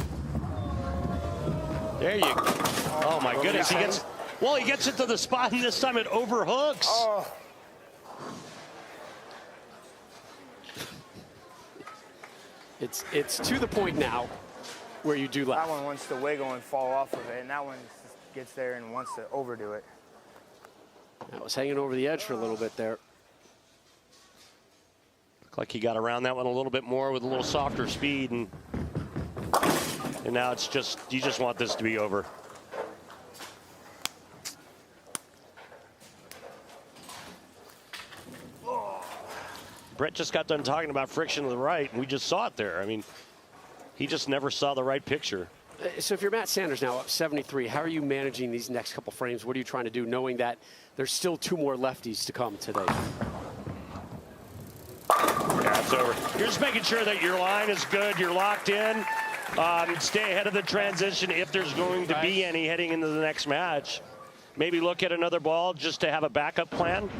There you go. Oh, my goodness. He gets it to the spot, and this time it overhooks. Oh. It's to the point now where you do laugh. That one wants to wiggle and fall off of it, and that one just gets there and wants to overdo it. That was hanging over the edge for a little bit there. Looked like he got around that one a little bit more with a little softer speed, and now it's just, you just want this to be over. Brett just got done talking about friction to the right, and we just saw it there. I mean, he just never saw the right picture. So if you're Matt Sanders now up 73, how are you managing these next couple frames? What are you trying to do, knowing that there's still 2 more lefties to come today? Yeah, it's over. You're just making sure that your line is good, you're locked in. Stay ahead of the transition if there's going to be any heading into the next match. Maybe look at another ball just to have a backup plan.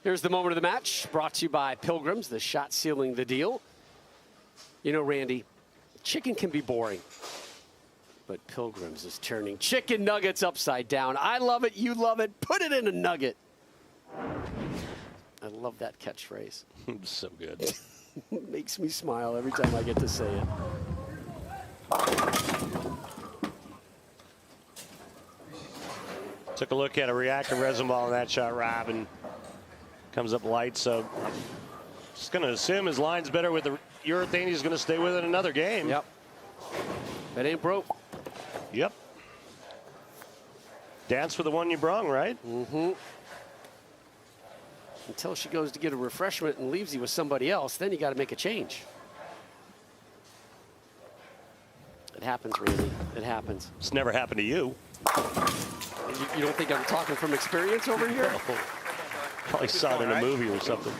Here's the moment of the match, brought to you by Pilgrims, the shot sealing the deal. You know, Randy, chicken can be boring, but Pilgrims is turning chicken nuggets upside down. I love it, you love it, put it in a nugget. I love that catchphrase. So good. It makes me smile every time I get to say it. Took a look at a reactive resin ball in that shot, Rob, and comes up light. So just going to assume his line's better with the urethane. He's going to stay with it another game. Yep. That ain't broke. Yep. Dance for the one you brung, right? Mm-hmm. Until she goes to get a refreshment and leaves you with somebody else, then you got to make a change. It happens, Randy. It happens. It's never happened to you. You don't think I'm talking from experience over here? No. Probably saw it in a movie or something.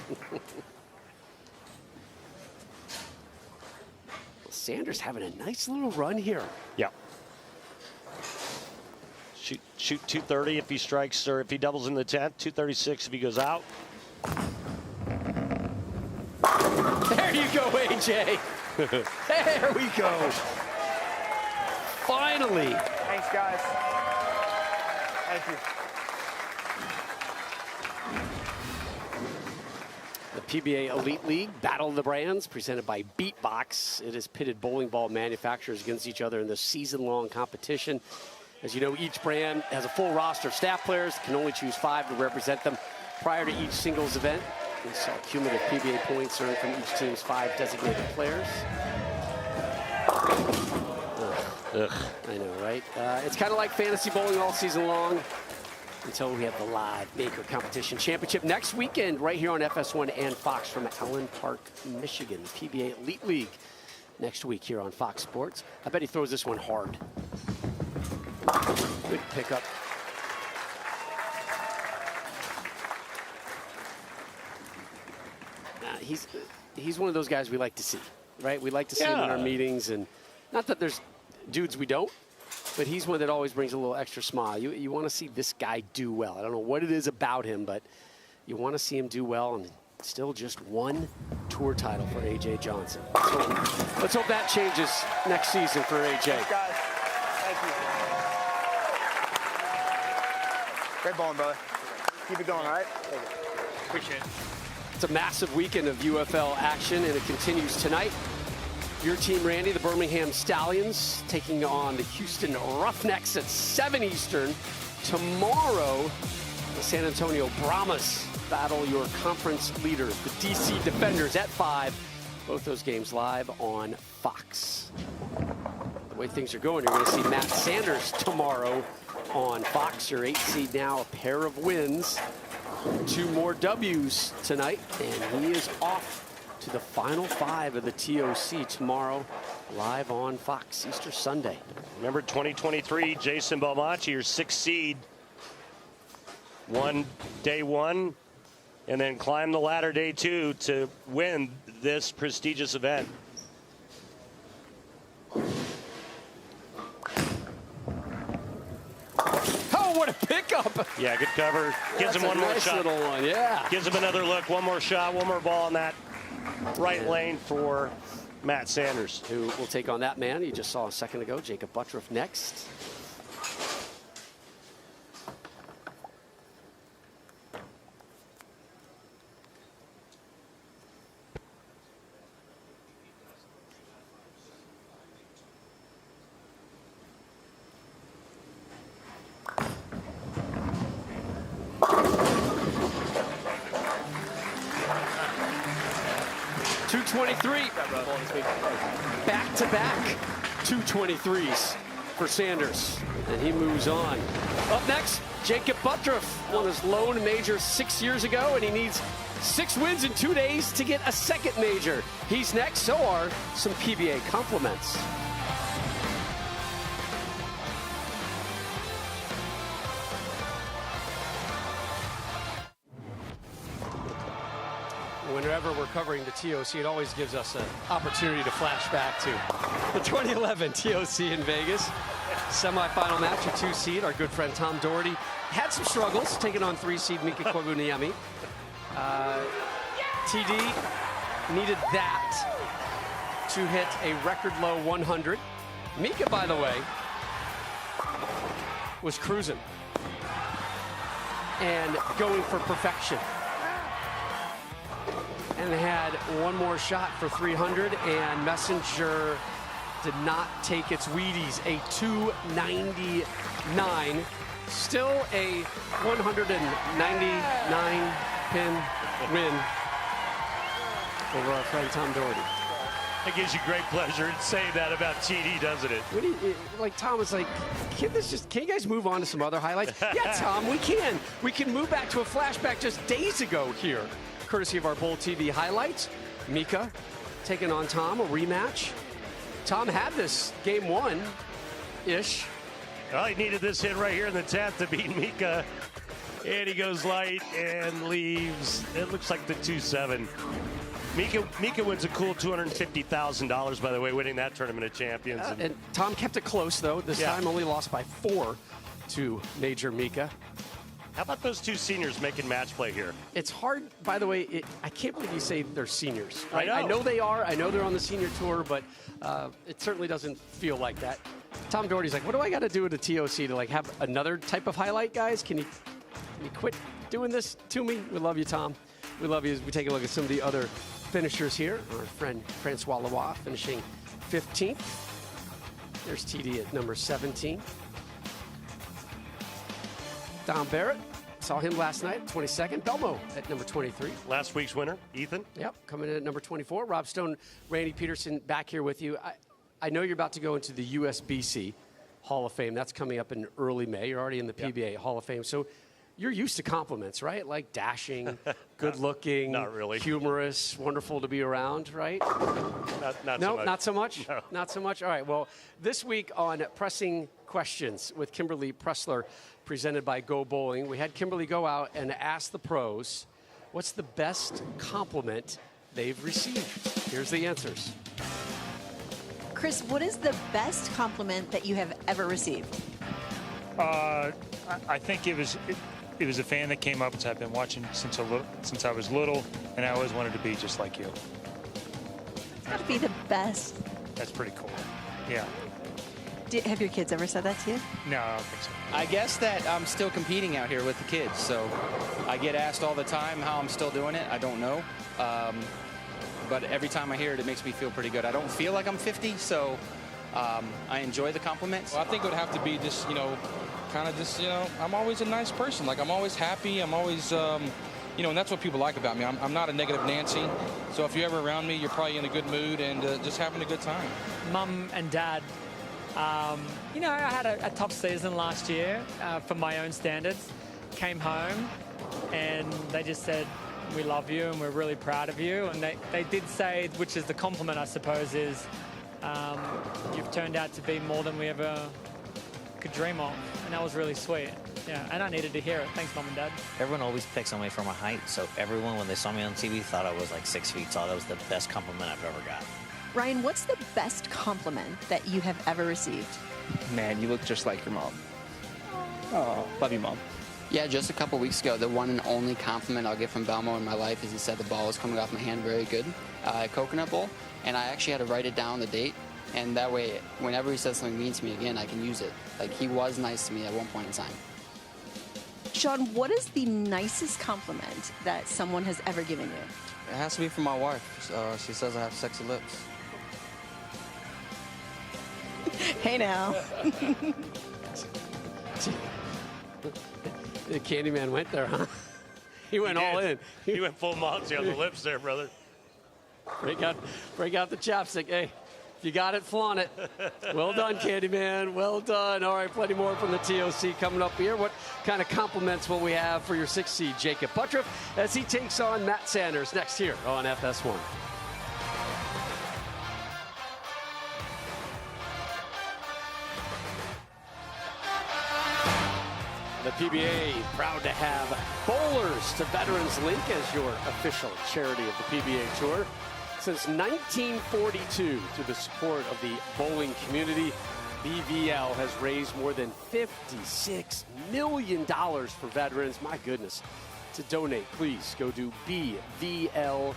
Sanders having a nice little run here. Yeah. Shoot 230 if he strikes, or if he doubles in the 10th, 236 if he goes out. There you go, AJ. There we go. Finally. Thanks, guys. Thank you. The PBA Elite League, Battle of the Brands, presented by Beatbox. It has pitted bowling ball manufacturers against each other in this season-long competition. As you know, each brand has a full roster of staff players, can only choose 5 to represent them prior to each singles event. We saw cumulative PBA points earned from each team's 5 designated players. Ugh. I know, right? It's kind of like fantasy bowling all season long until we have the live Baker Competition Championship next weekend right here on FS1 and Fox from Allen Park, Michigan. The PBA Elite League next week here on Fox Sports. I bet he throws this one hard. Good pickup. He's one of those guys we like to see, right? We like to see him in our meetings, and not that there's dudes we don't, but he's one that always brings a little extra smile. You want to see this guy do well. I don't know what it is about him, but you want to see him do well, and still just 1 tour title for A.J. Johnson. Let's hope that changes next season for A.J. Thanks, guys. Thank you. Great bowling, brother. Keep it going, all right? Appreciate it. It's a massive weekend of UFL action, and it continues tonight. Your team, Randy, the Birmingham Stallions, taking on the Houston Roughnecks at 7 Eastern. Tomorrow, the San Antonio Brahmas battle your conference leaders, the DC Defenders, at 5. Both those games live on Fox. The way things are going, you're going to see Matt Sanders tomorrow on Fox. Your 8 seed now, a pair of wins, 2 more W's tonight, and he is off to the final 5 of the TOC tomorrow, live on Fox Easter Sunday. Remember 2023, Jason Belmonte, your 6th seed, won day 1, and then climbed the ladder day 2 to win this prestigious event. Oh, what a pickup! Yeah, good cover. Gives him one more shot. Little one, yeah. Gives him another look, one more shot, one more ball on that right lane for Matt Sanders. Who will take on that man you just saw a second ago, Jacob Buttriff, next. Back-to-back 223s for Sanders, and he moves on. Up next, Jacob Buttriff won his lone major 6 years ago, and he needs 6 wins in 2 days to get a second major. He's next, so are some PBA compliments. Whenever we're covering the TOC, it always gives us an opportunity to flash back to the 2011 TOC in Vegas. Semi-final match, a 2 seed. Our good friend Tom Doherty had some struggles taking on 3 seed Mika Koivuniemi. TD needed that to hit a record low 100. Mika, by the way, was cruising and going for perfection. And had one more shot for 300, and Messenger did not take its Wheaties. A 299, still a 199 pin win over our friend Tom Doherty. It gives you great pleasure in saying that about TD, doesn't it? What do you, like Tom was like, can you guys move on to some other highlights? Yeah, Tom, we can. We can move back to a flashback just days ago here, courtesy of our Bowl TV highlights. Mika taking on Tom, a rematch. Tom had this game 1-ish. Well, he needed this hit right here in the 10th to beat Mika. And he goes light and leaves. It looks like the 2-7. Mika wins a cool $250,000, by the way, winning that Tournament of Champions. And Tom kept it close, though. This time only lost by 4 to Major Mika. How about those 2 seniors making match play here? It's hard, by the way. I can't believe you say they're seniors. Right? I know they are. I know they're on the senior tour, but it certainly doesn't feel like that. Tom Doherty's like, what do I got to do with the TOC to like have another type of highlight, guys? Can you quit doing this to me? We love you, Tom. We love you. As we take a look at some of the other finishers here. Our friend Francois Leroy finishing 15th. There's TD at number 17. Don Barrett, saw him last night, 22nd. Belmo at number 23. Last week's winner, Ethan. Yep, coming in at number 24. Rob Stone, Randy Pedersen back here with you. I know you're about to go into the USBC Hall of Fame. That's coming up in early May. You're already in the PBA Hall of Fame. So you're used to compliments, right? Like dashing, good-looking, not really, humorous, wonderful to be around, right? Not no, so much. not so much? No. Not so much? All right, well, this week on Pressing Questions with Kimberly Pressler, presented by Go Bowling, we had Kimberly go out and ask the pros, what's the best compliment they've received? Here's the answers. Chris, what is the best compliment that you have ever received? I think it was a fan that came up and said, I've been watching since I was little, and I always wanted to be just like you. It's got to be the best. That's pretty cool. Yeah. Have your kids ever said that to you? No, I don't think so. I guess that I'm still competing out here with the kids, so I get asked all the time how I'm still doing it. I don't know. But every time I hear it, it makes me feel pretty good. I don't feel like I'm 50, so I enjoy the compliments. Well, I think it would have to be just, kind of just, I'm always a nice person. Like, I'm always happy. I'm always, and that's what people like about me. I'm not a negative Nancy. So if you're ever around me, you're probably in a good mood and just having a good time. Mum and Dad, I had a tough season last year for my own standards. Came home and they just said, we love you and we're really proud of you. And they did say, which is the compliment, I suppose, is you've turned out to be more than we ever could dream of. And that was really sweet. Yeah, and I needed to hear it. Thanks, Mom and Dad. Everyone always picks on me for my height, so everyone, when they saw me on TV, thought I was like 6 feet tall. That was the best compliment I've ever got. Ryan, what's the best compliment that you have ever received? Man, you look just like your mom. Oh, love you, Mom. Yeah, just a couple weeks ago, the one and only compliment I'll get from Belmo in my life is he said the ball was coming off my hand very good at Coconut Bowl, and I actually had to write it down the date, and that way, whenever he says something mean to me again, I can use it. Like, he was nice to me at one point in time. Sean, what is the nicest compliment that someone has ever given you? It has to be from my wife. She says I have sexy lips. Hey now. The Candyman went there, huh? He went all in. He went full Monty on the lips there, brother. Break out the chapstick. Hey, if you got it, flaunt it. Well done, Candyman. Well done. All right, plenty more from the TOC coming up here. What kind of compliments will we have for your 6th seed, Jacob Buttriff, as he takes on Matt Sanders next here on FS1. The PBA proud to have Bowlers to Veterans Link as your official charity of the PBA Tour. Since 1942, through the support of the bowling community, BVL has raised more than $56 million for veterans. My goodness. To donate, please go to bvl.org.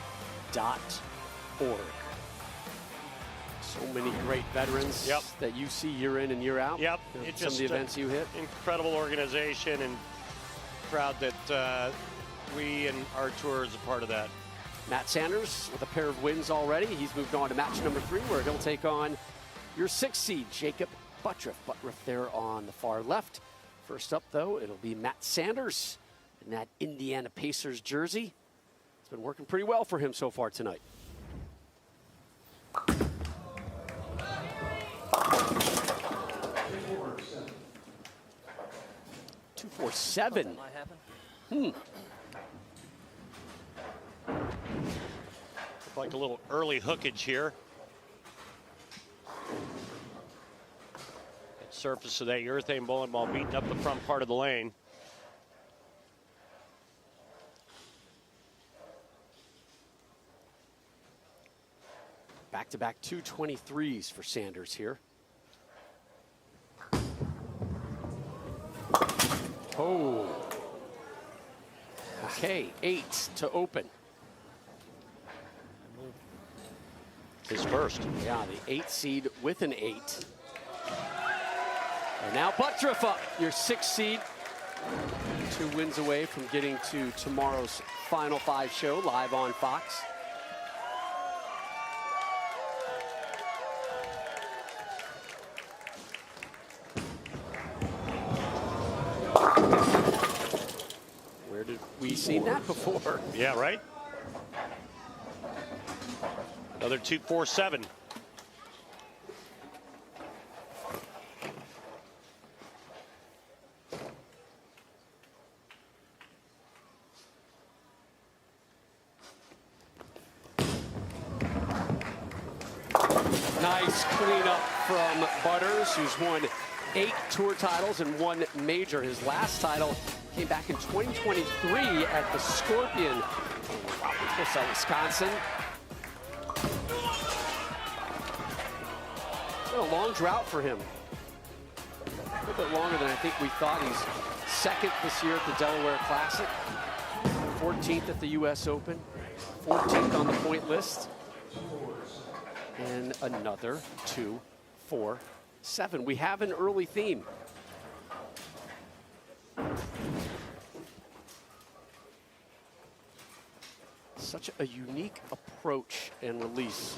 So many great veterans that you see year in and year out. Yep. It's some of the events you hit. Incredible organization, and proud that we and our tour is a part of that. Matt Sanders with a pair of wins already. He's moved on to match number 3, where he'll take on your 6th seed, Jacob Buttriff. Buttriff there on the far left. First up, though, it'll be Matt Sanders in that Indiana Pacers jersey. It's been working pretty well for him so far tonight. .247. Like a little early hookage here. That surface of that urethane bowling ball beating up the front part of the lane. Back-to-back 223s for Sanders here. Oh. Okay, 8 to open. His first. Yeah, the 8th seed with an 8. And now Buttriff up, your 6th seed. 2 wins away from getting to tomorrow's Final 5 show live on Fox. Where did we see that before? Yeah, right? Another 247. Nice cleanup from Butters, who's won 8 tour titles and 1 major. His last title came back in 2023 at the Scorpion, Wisconsin. It's been a long drought for him. A little bit longer than I think we thought. He's 2nd this year at the Delaware Classic, 14th at the U.S. Open, 14th on the point list. And another 2, 4, 7. We have an early theme. Such a unique approach and release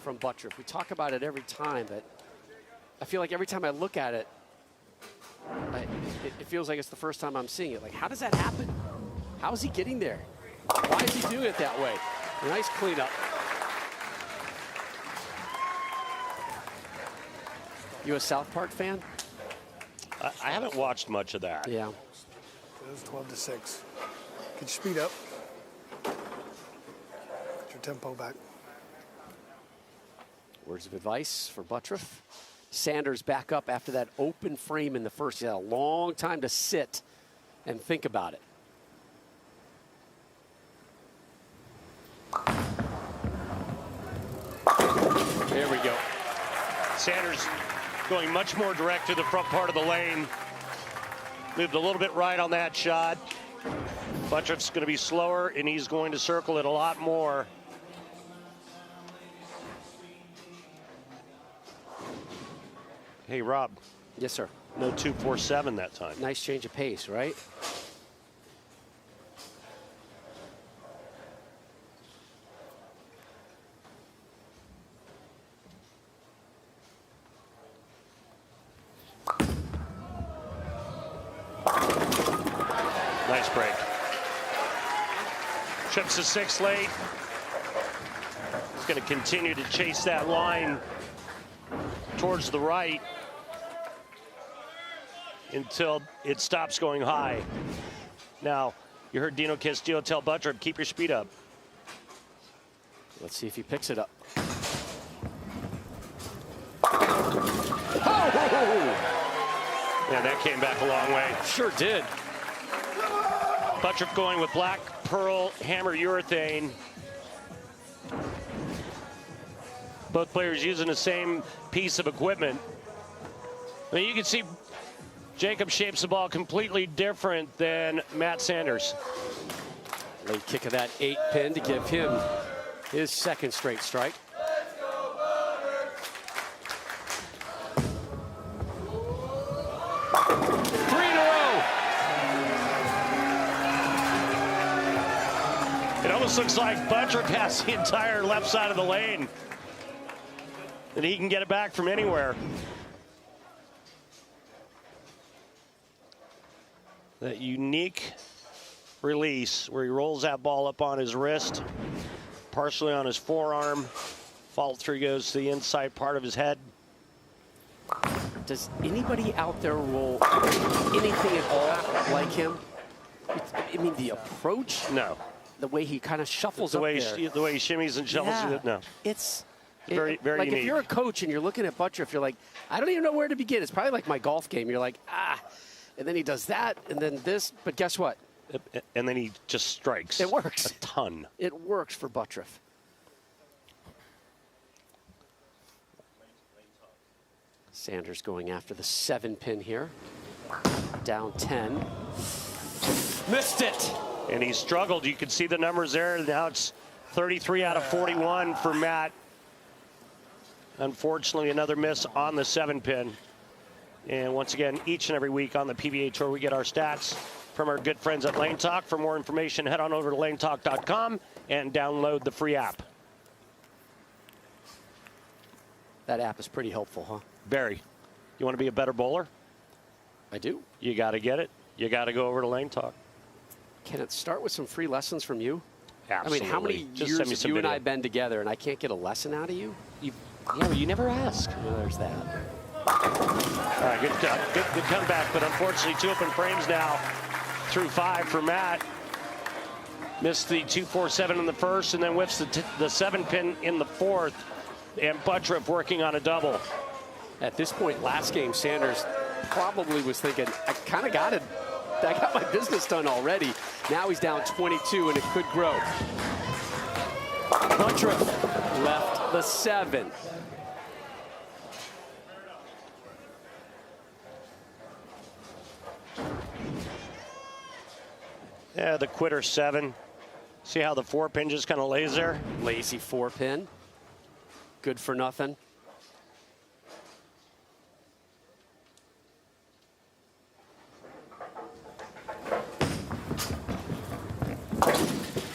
from Buttriff. We talk about it every time, but I feel like every time I look at it, it feels like it's the first time I'm seeing it. Like, how does that happen? How is he getting there? Why is he doing it that way? Nice cleanup. You a South Park fan? I haven't watched much of that. Yeah. It was 12-6. Get your speed up. Get your tempo back. Words of advice for Buttriff. Sanders back up after that open frame in the first. He had a long time to sit and think about it. There we go. Sanders going much more direct to the front part of the lane. Moved a little bit right on that shot. Buttriff's going to be slower, and he's going to circle it a lot more. Hey, Rob. Yes, sir. No 2-4-7 that time. Nice change of pace, right? Nice break. Trips to 6 late. He's going to continue to chase that line towards the right until it stops going high. Now, you heard Dino Castillo tell Buttriff, keep your speed up. Let's see if he picks it up. Yeah, that came back a long way. Sure did. Buttriff going with black pearl hammer urethane. Both players using the same piece of equipment. I mean, you can see Jacob shapes the ball completely different than Matt Sanders. Late kick of that 8-pin to give him his second straight strike. It almost looks like Buttriff has the entire left side of the lane, and he can get it back from anywhere. That unique release where he rolls that ball up on his wrist, partially on his forearm. Follow through goes to the inside part of his head. Does anybody out there roll anything at all like him? I mean, the approach? No. The way he kind of shuffles the up way there. The way he shimmies and shuffles. Yeah. No. It's very, very like unique. If you're a coach and you're looking at Buttriff, you're like, I don't even know where to begin. It's probably like my golf game. You're like, and then he does that, and then this. But guess what? And then he just strikes. It works. A ton. It works for Buttriff. Sanders going after the 7-pin here. Down 10. Missed it. And he struggled. You could see the numbers there. Now it's 33 out of 41 for Matt. Unfortunately, another miss on the 7-pin. And once again, each and every week on the PBA Tour, we get our stats from our good friends at Lane Talk. For more information, head on over to lanetalk.com and download the free app. That app is pretty helpful, huh? Very. You want to be a better bowler? I do. You got to get it. You got to go over to Lane Talk. Can it start with some free lessons from you? Absolutely. I mean, how many years have you and I been together and I can't get a lesson out of you? You never ask. Well, there's that. All right, good comeback, but unfortunately 2 open frames now through 5 for Matt. Missed the 2-4-7 in the first and then whiffs the 7-pin in the fourth. And Buttriff working on a double. At this point, last game, Sanders probably was thinking, I kind of got it. I got my business done already. Now he's down 22, and it could grow. Buttriff left the 7. Yeah, the quitter 7. See how the 4-pin just kind of lays there? Lazy 4-pin. Good for nothing.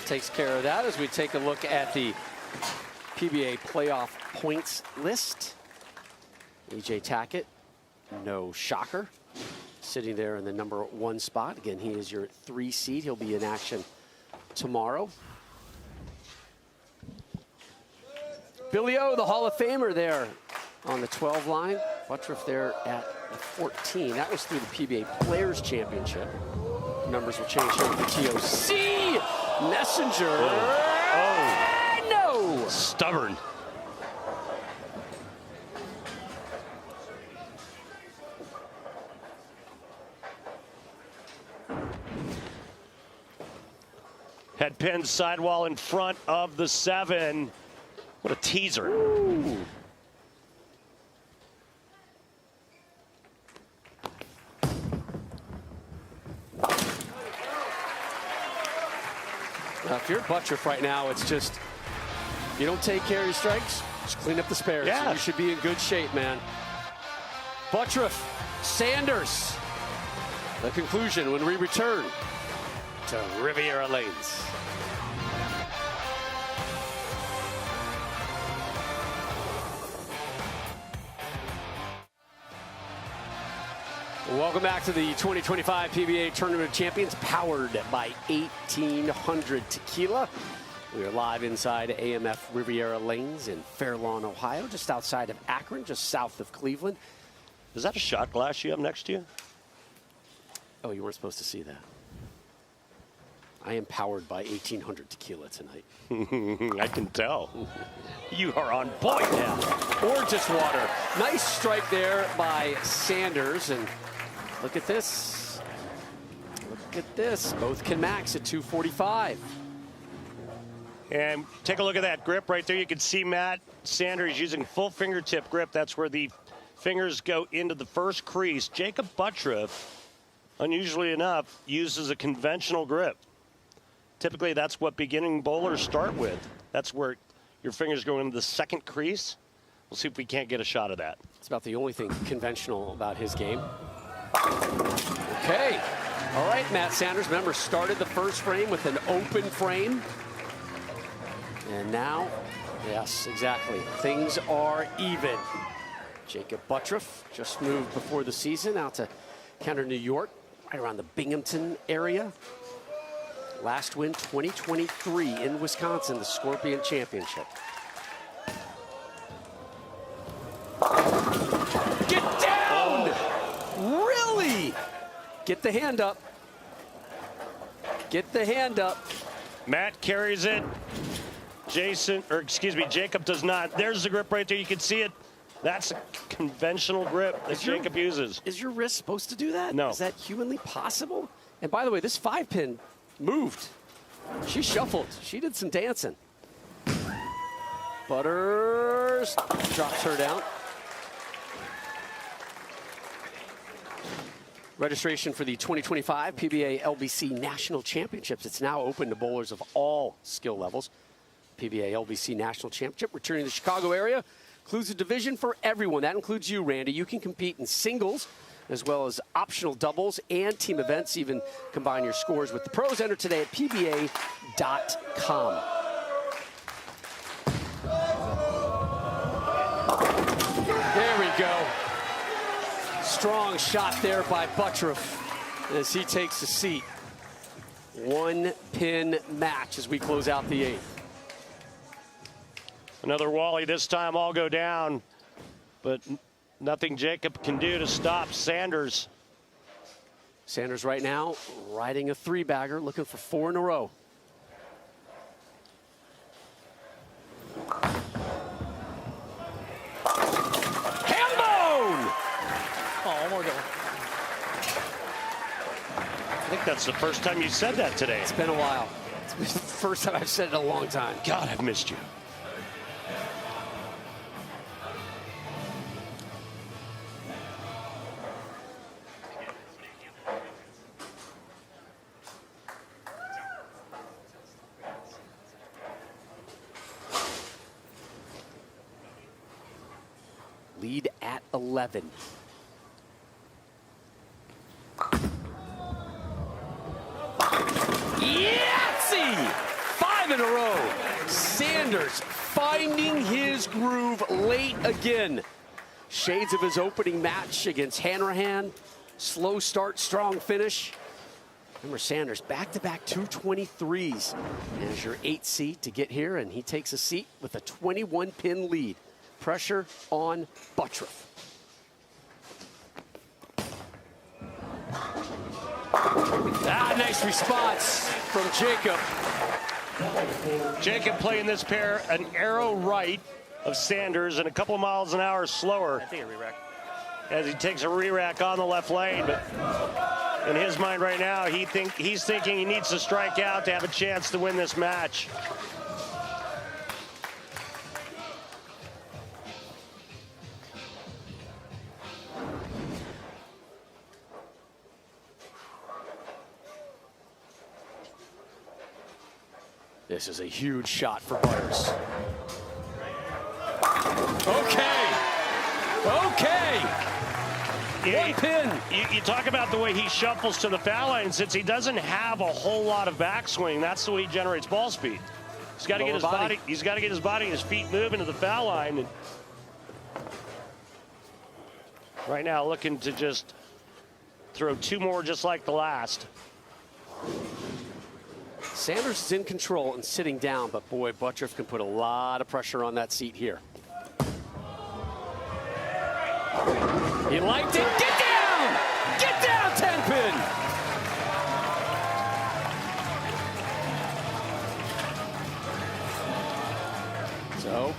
takes care of that as we take a look at the PBA playoff points list. E.J. Tackett, no shocker, sitting there in the number 1 spot. Again, he is your 3 seed. He'll be in action tomorrow. Billy O, the Hall of Famer, there on the 12 line. Buttriff there at the 14. That was through the PBA Players Championship. Numbers will change here with the TOC. Messenger. Oh. No. Stubborn. Had pinned sidewall in front of the 7. What a teaser. Ooh. Now, if you're Buttriff right now, it's just, you don't take care of your strikes, just clean up the spares. Yeah. You should be in good shape, man. Buttriff, Sanders. The conclusion when we return to Riviera Lanes. Welcome back to the 2025 PBA Tournament of Champions, powered by 1800 Tequila. We are live inside AMF Riviera Lanes in Fair Lawn, Ohio, just outside of Akron, just south of Cleveland. Is that a shot glass you have next to you? Oh, you weren't supposed to see that. I am powered by 1800 Tequila tonight. I can tell. You are on point now. Or just water. Nice strike there by Sanders, and look at this. Look at this. Both can max at 245. And take a look at that grip right there. You can see Matt Sanders using full fingertip grip. That's where the fingers go into the first crease. Jacob Buttriff, unusually enough, uses a conventional grip. Typically, that's what beginning bowlers start with. That's where your fingers go into the second crease. We'll see if we can't get a shot of that. It's about the only thing conventional about his game. Okay. All right, Matt Sanders, remember, started the first frame with an open frame. And now, yes, exactly. Things are even. Jacob Buttriff just moved before the season out to Counter New York, right around the Binghamton area. Last win, 2023 in Wisconsin, the Scorpion Championship. Get down! Oh. Really? Get the hand up. Get the hand up. Matt carries it. Jacob does not. There's the grip right there. You can see it. That's a conventional grip that Jacob uses. Is your wrist supposed to do that? No. Is that humanly possible? And by the way, this 5-pin moved. She shuffled. She did some dancing. Butters drops her down. Registration for the 2025 PBA LBC National Championships. It's now open to bowlers of all skill levels. PBA LBC National Championship returning to the Chicago area. Includes a division for everyone. That includes you, Randy. You can compete in singles as well as optional doubles and team events. Even combine your scores with the pros. Enter today at pba.com. There we go. Strong shot there by Buttriff as he takes a seat. 1-pin match as we close out the 8th. Another Wally, this time all go down, but nothing Jacob can do to stop Sanders. Sanders right now riding a 3-bagger, looking for 4 in a row. Hambone! Oh, one more goal. I think that's the first time you said that today. It's been a while. It's the first time I've said it in a long time. God, I've missed you. Lead at 11. Yahtzee! finding his groove late again. Shades of his opening match against Hanrahan. Slow start, strong finish. Remember, Sanders back-to-back 223s. As your 8th seed to get here, and he takes a seat with a 21-pin lead. Pressure on Buttriff. Nice response from Jacob. Jacob playing this pair an arrow right of Sanders and a couple of miles an hour slower. I think a re-rack. As he takes a re-rack on the left lane, but in his mind right now, he's thinking he needs to strike out to have a chance to win this match. This is a huge shot for Butters. Okay. One pin. You talk about the way he shuffles to the foul line. Since he doesn't have a whole lot of backswing, that's the way he generates ball speed. He's got to get his body. He's got to get his body and his feet moving to the foul line. And right now, looking to just throw 2 more, just like the last. Sanders is in control and sitting down, but boy, Buttriff can put a lot of pressure on that seat here. He liked it. Get down! Get down, 10-pin! So,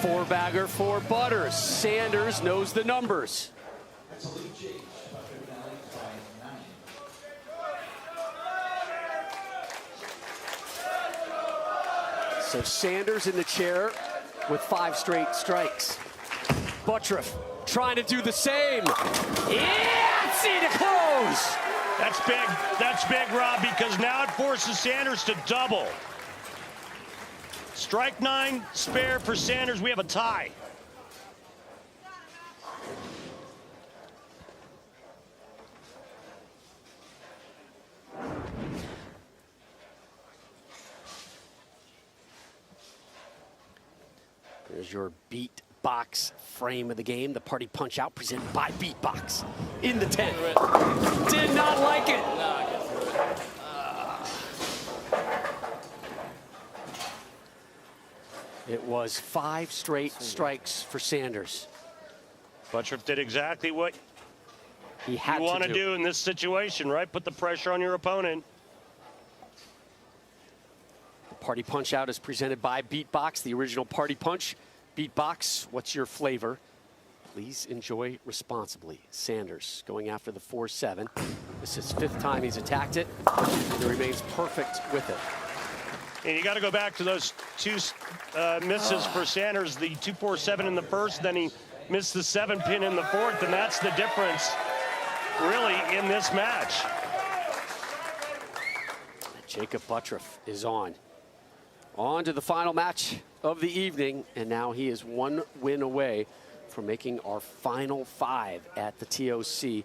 4-bagger for Butters. Sanders knows the numbers. So Sanders in the chair with 5 straight strikes. Buttriff trying to do the same. Yeah, see to close. That's big. That's big, Rob, because now it forces Sanders to double. Strike 9 spare for Sanders. We have a tie. There's your Beatbox frame of the game. The party punch out presented by Beatbox in the 10. Did not like it. It was 5 straight strikes for Sanders. Buttriff did exactly what he had you want to do in this situation, right? Put the pressure on your opponent. Party Punch Out is presented by Beatbox, the original Party Punch. Beatbox, what's your flavor? Please enjoy responsibly. Sanders going after the 4-7. This is 5th time he's attacked it, and he remains perfect with it. And you got to go back to those 2 misses for Sanders, the 2-4-7 in the first, then he missed the 7-pin in the 4th, and that's the difference, really, in this match. Jacob Buttriff is on. On to the final match of the evening, and now he is 1 win away from making our final 5 at the TOC.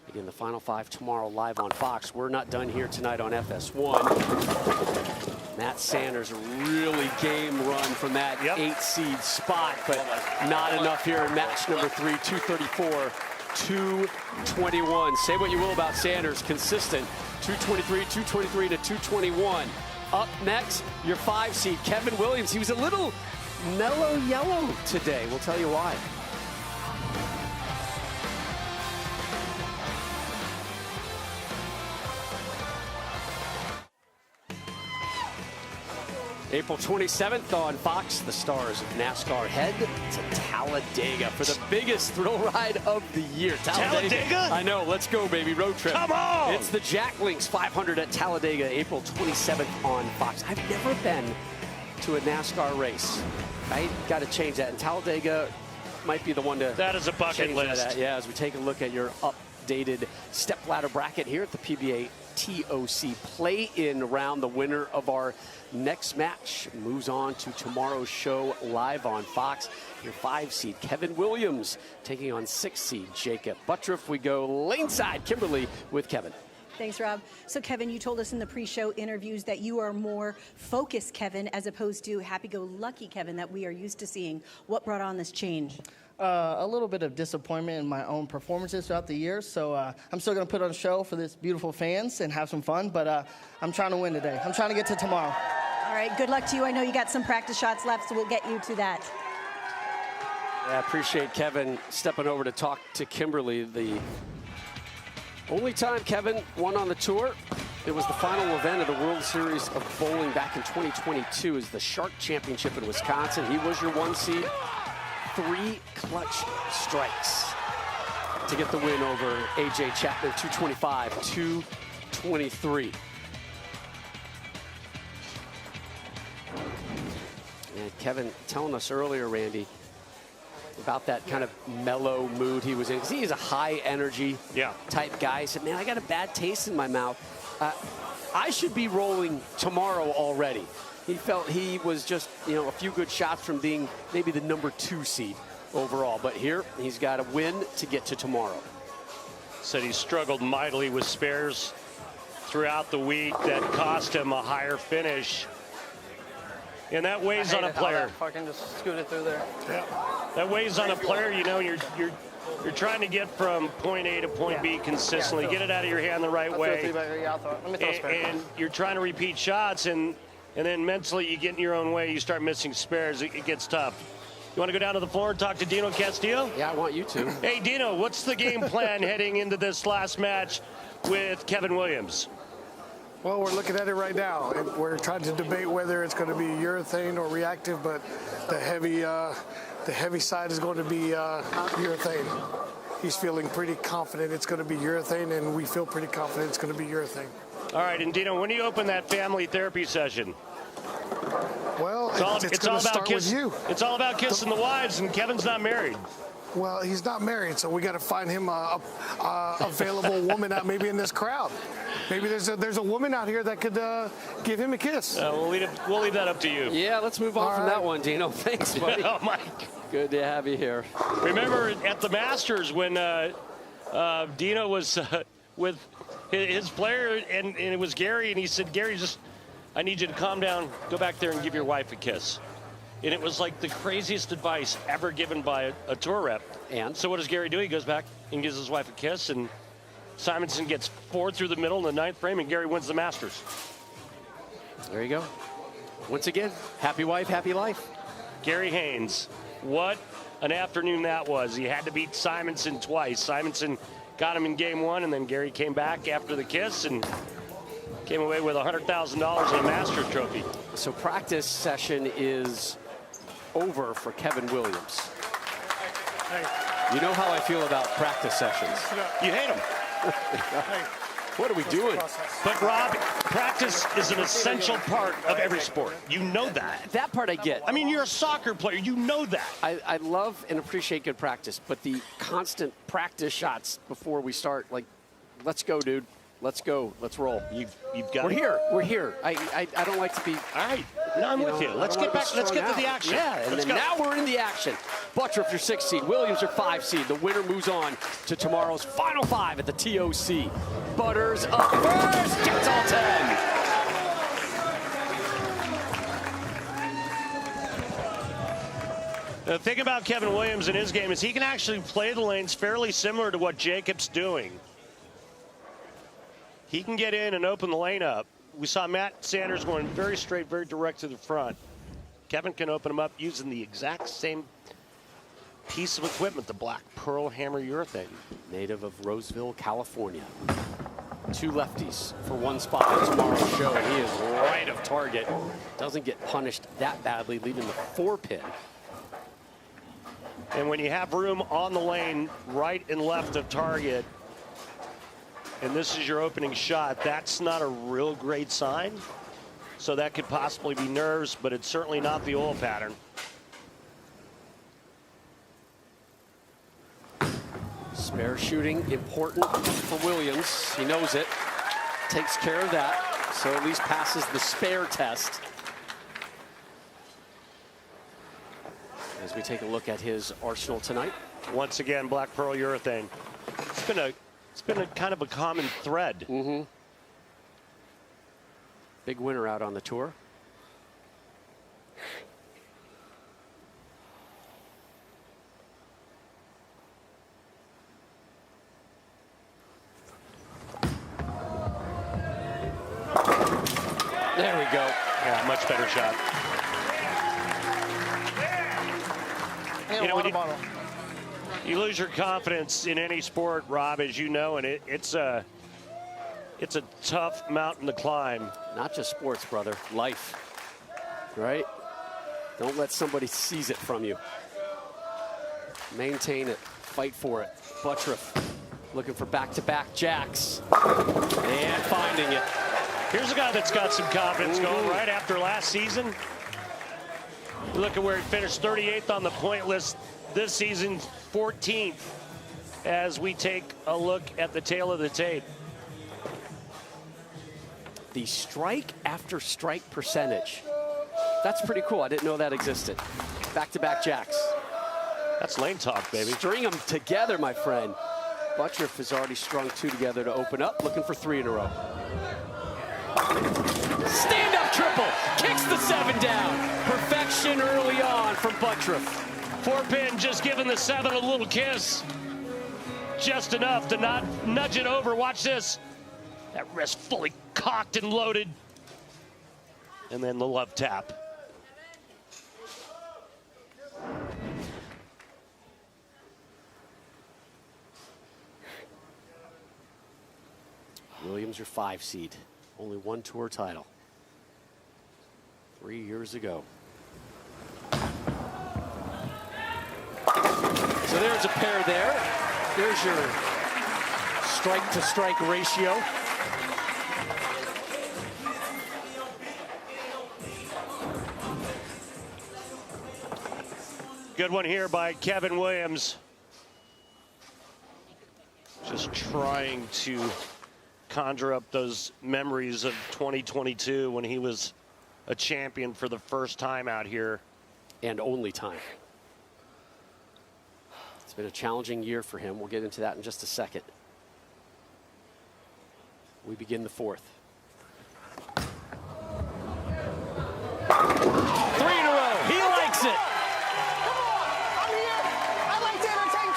Again, the final 5 tomorrow live on Fox. We're not done here tonight on FS1. Matt Sanders, a really game run from that 8 seed spot, but not enough here in match number 3, 234, 221. Say what you will about Sanders, consistent, 223, 223 to 221. Up next, your 5 seed, Kevin Williams. He was a little mellow yellow today. We'll tell you why. April 27th on Fox, the stars of NASCAR head to Talladega for the biggest thrill ride of the year. Talladega? I know, let's go, baby, road trip. Come on! It's the Jack Links 500 at Talladega, April 27th on Fox. I've never been to a NASCAR race. I got to change that, and Talladega might be the one to That is a bucket list. Yeah, as we take a look at your updated stepladder bracket here at the PBA TOC play-in round. The winner of our next match moves on to tomorrow's show live on Fox. Your 5 seed, Kevin Williams, taking on 6 seed, Jacob Buttriff. We go lane side, Kimberly with Kevin. Thanks, Rob. So, Kevin, you told us in the pre-show interviews that you are more focused, Kevin, as opposed to happy-go-lucky, Kevin, that we are used to seeing. What brought on this change? A little bit of disappointment in my own performances throughout the year. So I'm still going to put on a show for this beautiful fans and have some fun. But I'm trying to win today. I'm trying to get to tomorrow. All right, good luck to you. I know you got some practice shots left, so we'll get you to that. Yeah, I appreciate Kevin stepping over to talk to Kimberly. The only time Kevin won on the tour, it was the final event of the World Series of Bowling back in 2022 is the Shark Championship in Wisconsin. He was your 1 seed. 3 clutch strikes to get the win over A.J. Chapman, 225, 223. And Kevin telling us earlier, Randy, about that kind of mellow mood he was in. Because he's a high energy type guy. He said, man, I got a bad taste in my mouth. I should be rolling tomorrow already. He felt he was just, a few good shots from being maybe the number 2 seed overall. But here, he's got a win to get to tomorrow. Said he struggled mightily with spares throughout the week. That cost him a higher finish. And that weighs on a player. Fucking just scoot it through there. Yeah. That weighs on a player. You're trying to get from point A to point B consistently. Get it out of your hand the right way. And you're trying to repeat shots, and then mentally you get in your own way. You start missing spares. It gets tough. You want to go down to the floor and talk to Dino Castillo? Yeah, I want you to. Hey, Dino, what's the game plan heading into this last match with Kevin Williams? Well, we're looking at it right now. We're trying to debate whether it's going to be urethane or reactive, but the heavy side is going to be urethane. He's feeling pretty confident it's going to be urethane, and we feel pretty confident it's going to be urethane. All right, and Dino, when do you open that family therapy session? Well, it's all going to start with you. It's all about kissing the wives, and Kevin's not married. Well, he's not married, so we got to find him a available woman out maybe in this crowd. Maybe there's a woman out here that could give him a kiss. We'll leave that up to you. Yeah, let's move on from that one, Dino. Thanks, buddy. Oh, Mike. Good to have you here. Remember at the Masters when Dino was with his player, and it was Gary, and he said, Gary, I need you to calm down, go back there and give your wife a kiss. And it was like the craziest advice ever given by a tour rep. And so what does Gary do? He goes back and gives his wife a kiss, and Simonson gets 4 through the middle in the 9th frame, and Gary wins the Masters. There you go. Once again, happy wife, happy life. Gary Haynes, what an afternoon that was. He had to beat Simonson twice. Simonson got him in game 1, and then Gary came back after the kiss and came away with $100,000 and a Masters trophy. So practice session is over for Kevin Williams. You know how I feel about practice sessions. You hate them. What are we doing? But Rob, practice is an essential part of every sport. You know that. That part I get. I mean, you're a soccer player. You know that. I love and appreciate good practice, but the constant practice shots before we start, like, let's go, dude. Let's go. Let's roll. You've got. We're here. I don't like to be. All right. No, I'm with you. Let's get back. Let's get to the action. Yeah, and then now we're in the action. Buttriff, your 6 seed. Williams, your 5 seed. The winner moves on to tomorrow's final 5 at the TOC. Butters up first. Gets all 10. The thing about Kevin Williams in his game is he can actually play the lanes fairly similar to what Jacob's doing. He can get in and open the lane up. We saw Matt Sanders going very straight, very direct to the front. Kevin can open them up using the exact same piece of equipment, the Black Pearl Hammer urethane. Native of Roseville, California. 2 lefties for 1 spot on tomorrow's show, and he is right of target. Doesn't get punished that badly, leaving the 4-pin. And when you have room on the lane right and left of target, and this is your opening shot, that's not a real great sign. So that could possibly be nerves, but it's certainly not the oil pattern. Spare shooting important for Williams. He knows it. Takes care of that. So at least passes the spare test. As we take a look at his arsenal tonight. Once again, Black Pearl urethane. It's been a It's been a kind of a common thread. Mm-hmm. Big winner out on the tour. There we go. Yeah, much better shot. And You know, water bottle. You lose your confidence in any sport, Rob, as you know, and it's a tough mountain to climb. Not just sports, brother. Life. Right? Don't let somebody seize it from you. Maintain it. Fight for it. Buttriff looking for back-to-back jacks. And finding it. Here's a guy that's got some confidence going right after last season. Look at where he finished 38th on the point list this season, 14th, as we take a look at the tail of the tape. The strike after strike percentage. That's pretty cool. I didn't know that existed. Back-to-back jacks. That's lane talk, baby. String them together, my friend. Buttriff has already strung 2 together to open up, looking for 3 in a row. Stand-up triple, kicks the 7 down. Perfection early on from Buttriff. 4-pin just giving the 7 a little kiss. Just enough to not nudge it over. Watch this. That wrist fully cocked and loaded. And then the love tap. Williams, your 5 seed. Only 1 tour title. 3 years ago. So there's a pair there. There's your strike-to-strike ratio. Good one here by Kevin Williams. Just trying to conjure up those memories of 2022 when he was a champion for the first time out here. And only time. It's been a challenging year for him. We'll get into that in just a second. We begin the 4th. 3 in a row. He likes it. Come on, I'm here. I like to entertain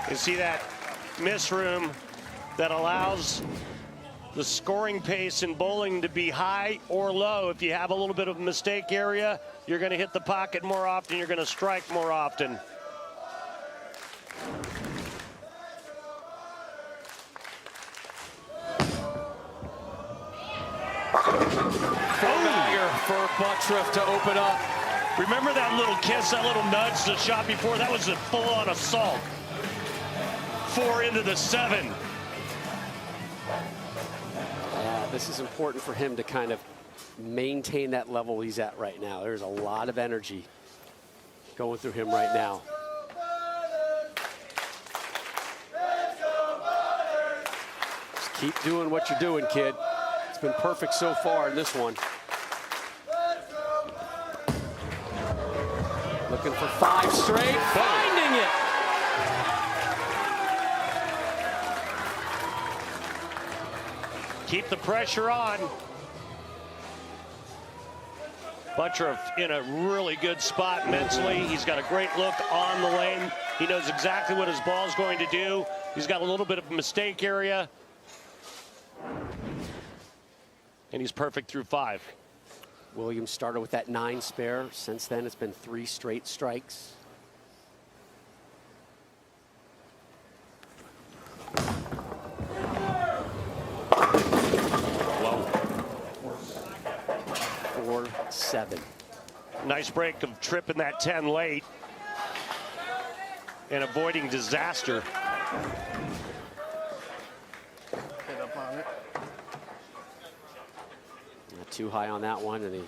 too. You see that miss room that allows the scoring pace in bowling to be high or low. If you have a little bit of a mistake area, you're going to hit the pocket more often, you're going to strike more often. Bagger for Buttriff to open up. Remember that little kiss, that little nudge, the shot before? That was a full-on assault. 4 into the 7. This is important for him to kind of maintain that level he's at right now. There's a lot of energy going through him right now. Just keep doing what you're doing, kid. It's been perfect so far in this one. Looking for 5 straight, finding it. Keep the pressure on. Buttriff in a really good spot mentally. He's got a great look on the lane. He knows exactly what his ball's going to do. He's got a little bit of a mistake area. And he's perfect through 5. Williams started with that 9 spare. Since then, it's been 3 straight strikes. Low. 4-7. Nice break of tripping that 10 late and avoiding disaster. Get up on it. Not too high on that one, and he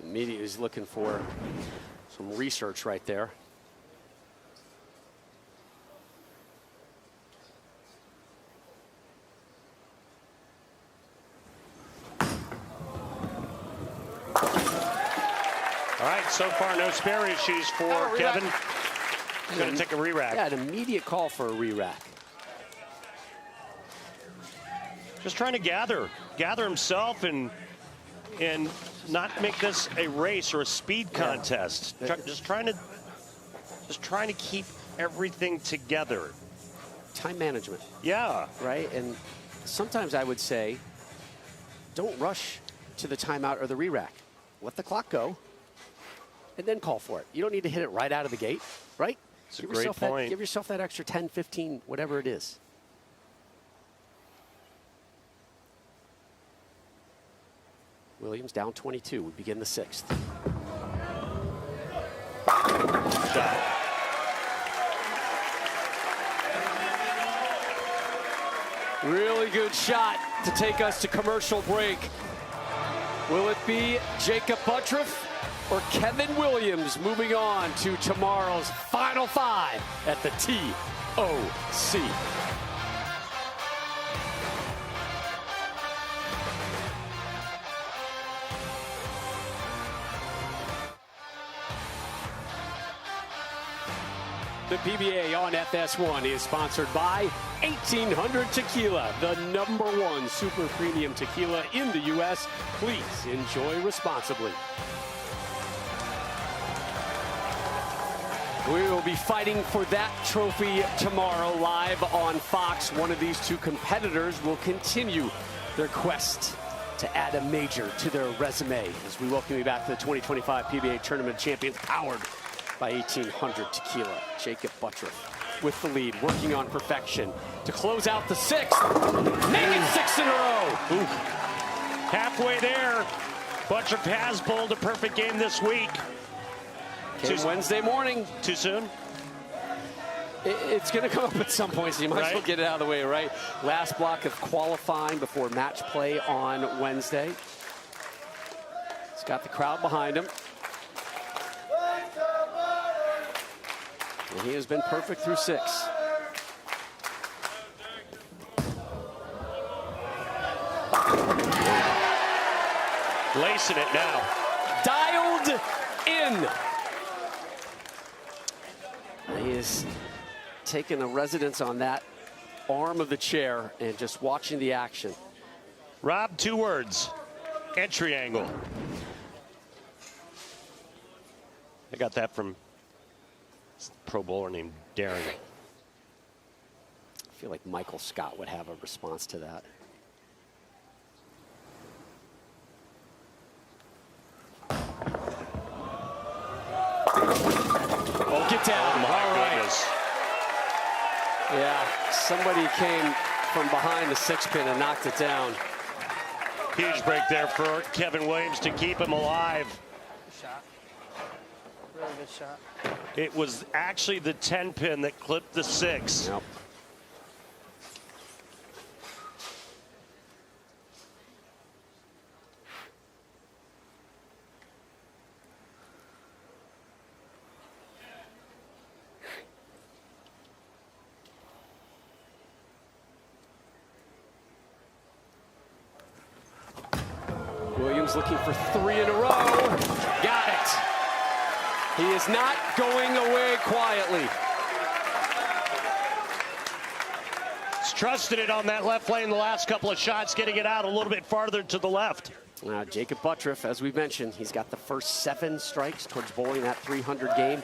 immediately is looking for some research right there. All right, so far no spare issues for Kevin. Going to take a re-rack. Yeah, an immediate call for a re-rack. Just trying to gather himself and not make this a race or a speed contest. Just trying to keep everything together. Time management. Yeah. Right? And sometimes I would say, don't rush to the timeout or the re-rack. Let the clock go and then call for it. You don't need to hit it right out of the gate, right? It's a great point. Give yourself that extra 10, 15, whatever it is. Williams down 22. We begin the 6th. Shot. Really good shot to take us to commercial break. Will it be Jacob Buttriff or Kevin Williams moving on to tomorrow's Final 5 at the TOC? The PBA on FS1 is sponsored by 1800 Tequila, the #1 super premium tequila in the U.S. Please enjoy responsibly. We will be fighting for that trophy tomorrow live on Fox. One of these two competitors will continue their quest to add a major to their resume as we welcome you back to the 2025 PBA Tournament Champions, powered by 1800 Tequila. Jacob Buttriff with the lead, working on perfection to close out the 6th. Make it 6 in a row. Ooh. Halfway there. Buttriff has bowled a perfect game this week. Wednesday morning. Too soon? It's going to come up at some point, so you might as well get it out of the way, right? Last block of qualifying before match play on Wednesday. He's got the crowd behind him. And he has been perfect through 6. Lacing it now. Dialed in. He is taking a residence on that arm of the chair and just watching the action. Rob, 2 words. Entry angle. I got that from a pro bowler named Darren. I feel like Michael Scott would have a response to that. Oh, get down. Oh, my goodness. Yeah, somebody came from behind the 6 pin and knocked it down. Huge break there for Kevin Williams to keep him alive. Good shot. Really good shot. It was actually the 10 pin that clipped the 6. Yep. Williams looking for 3 in a row. Got it. He is not going away quietly. He's trusted it on that left lane the last couple of shots, getting it out a little bit farther to the left. Jacob Buttriff, as we've mentioned, he's got the first 7 strikes towards bowling that 300 game.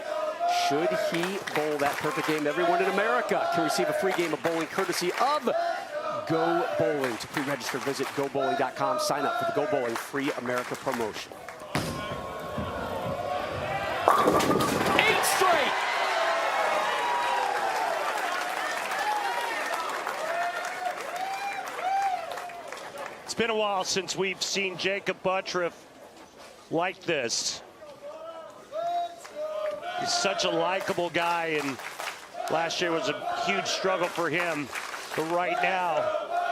Should he bowl that perfect game, everyone in America can receive a free game of bowling courtesy of Go Bowling. To pre-register, visit gobowling.com. Sign up for the Go Bowling Free America promotion. 8 straight. It's been a while since we've seen Jacob Buttriff like this. He's such a likable guy, and last year was a huge struggle for him. But right now,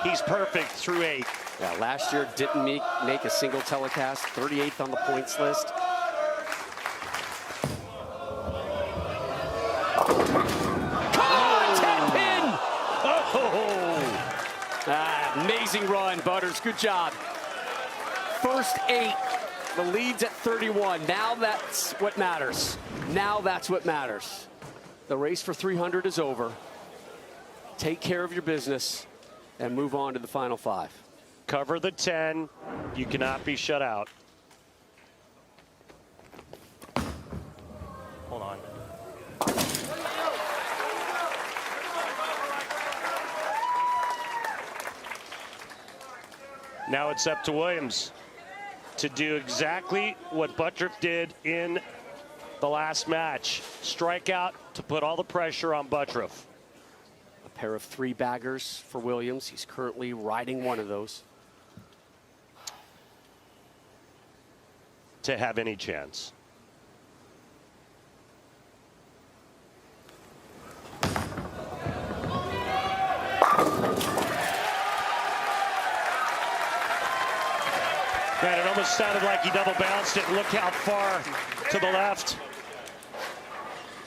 he's perfect through 8. Yeah, last year didn't make a single telecast, 38th on the points list. Come on, 10 pin! Oh! Amazing run, Butters. Good job. First 8. The lead's at 31. Now that's what matters. Now that's what matters. The race for 300 is over. Take care of your business and move on to the final 5. Cover the 10. You cannot be shut out. Hold on. Now it's up to Williams to do exactly what Buttriff did in the last match. Strike out to put all the pressure on Buttriff. A pair of 3 baggers for Williams. He's currently riding one of those. To have any chance. Man, it almost sounded like he double bounced it. Look how far to the left.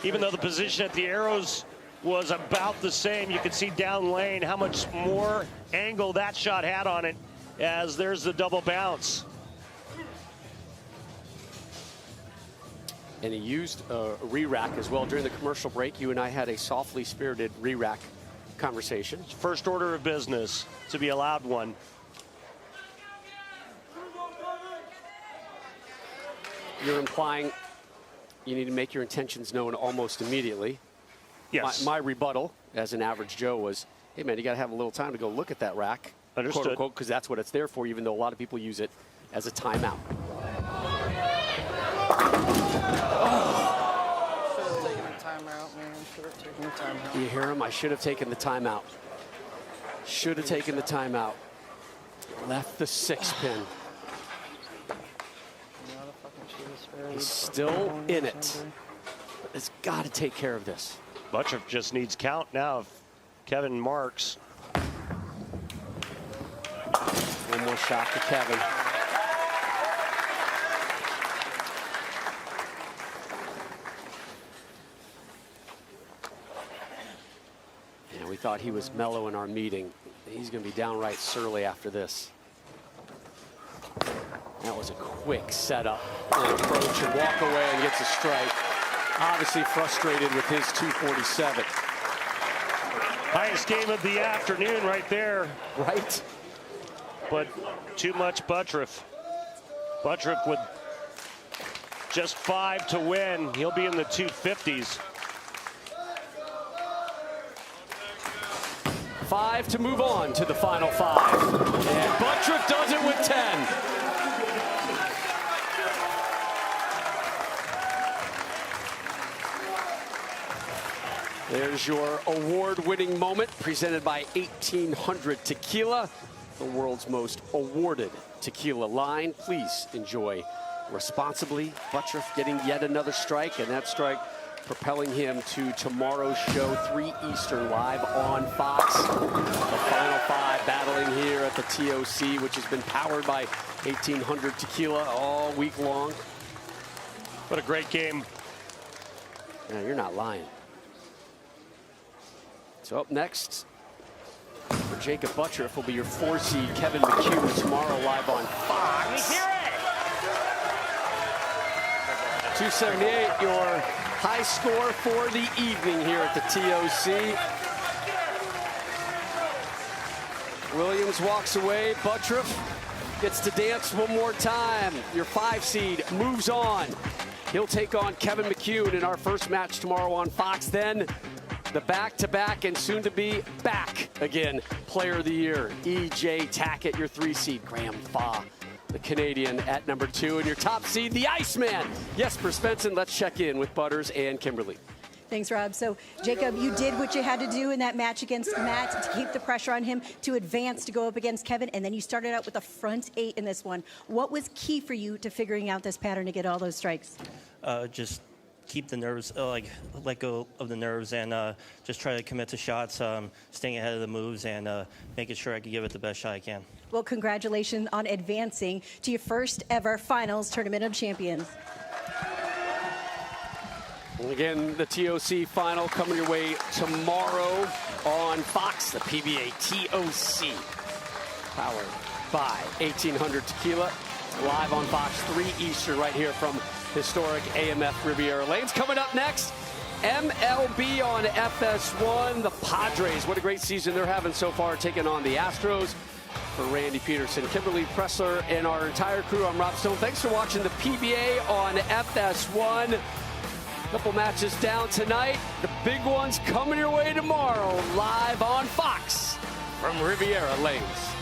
Even though the position at the arrows was about the same, you could see down lane how much more angle that shot had on it, as there's the double bounce. And he used a re-rack as well. During the commercial break, you and I had a softly spirited re-rack conversation. First order of business to be allowed one. You're implying you need to make your intentions known almost immediately. Yes. My rebuttal as an average Joe was, hey man, you got to have a little time to go look at that rack. Understood. Quote unquote, because that's what it's there for, even though a lot of people use it as a timeout. Should have taken the timeout, man. Should have taken the timeout. You hear him? I should have taken the timeout. Should have taken the timeout. Left the 6-pin. He's still in it. But it's got to take care of this. Buttriff just needs count now of Kevin Marks. One more shot to Kevin. Yeah, we thought he was mellow in our meeting. He's going to be downright surly after this. That was a quick setup and approach and walk away and gets a strike. Obviously frustrated with his 247. Highest game of the afternoon right there. Right. But too much Buttriff. Buttriff with just 5 to win. He'll be in the 250s. 5 to move on to the final 5. And Buttriff does it with 10. There's your award-winning moment presented by 1800 Tequila, the world's most awarded tequila line. Please enjoy responsibly. Buttriff getting yet another strike, and that strike propelling him to tomorrow's show, 3 Eastern, live on Fox. The final 5 battling here at the TOC, which has been powered by 1800 Tequila all week long. What a great game. Yeah, you're not lying. So up next for Jacob Buttriff will be your 4-seed Kevin McHugh tomorrow live on Fox. 278, your high score for the evening here at the TOC. Williams walks away. Buttriff gets to dance one more time. Your 5-seed moves on. He'll take on Kevin McHugh in our first match tomorrow on Fox. Then the back-to-back and soon-to-be back again Player of the Year, E.J. Tackett, your 3-seed. Graham Fa, the Canadian, at number 2. And your top seed, the Iceman, Jesper Svensson. Let's check in with Butters and Kimberly. Thanks, Rob. So, Jacob, you did what you had to do in that match against Matt to keep the pressure on him, to advance, to go up against Kevin, and then you started out with a front 8 in this one. What was key for you to figuring out this pattern to get all those strikes? Just keep the nerves, let go of the nerves, and just try to commit to shots, staying ahead of the moves, and making sure I can give it the best shot I can. Well, congratulations on advancing to your first ever finals Tournament of Champions. And again, the TOC final coming your way tomorrow on Fox, the PBA TOC, powered by 1800 Tequila, live on Fox, 3 Eastern, right here from historic AMF Riviera Lanes. Coming up next, MLB on FS1. The Padres, what a great season they're having so far, taking on the Astros. For Randy Pedersen, Kimberly, Pressler, and our entire crew, I'm Rob Stone. Thanks for watching the PBA on FS1. Couple matches down tonight. The big ones coming your way tomorrow, live on Fox from Riviera Lanes.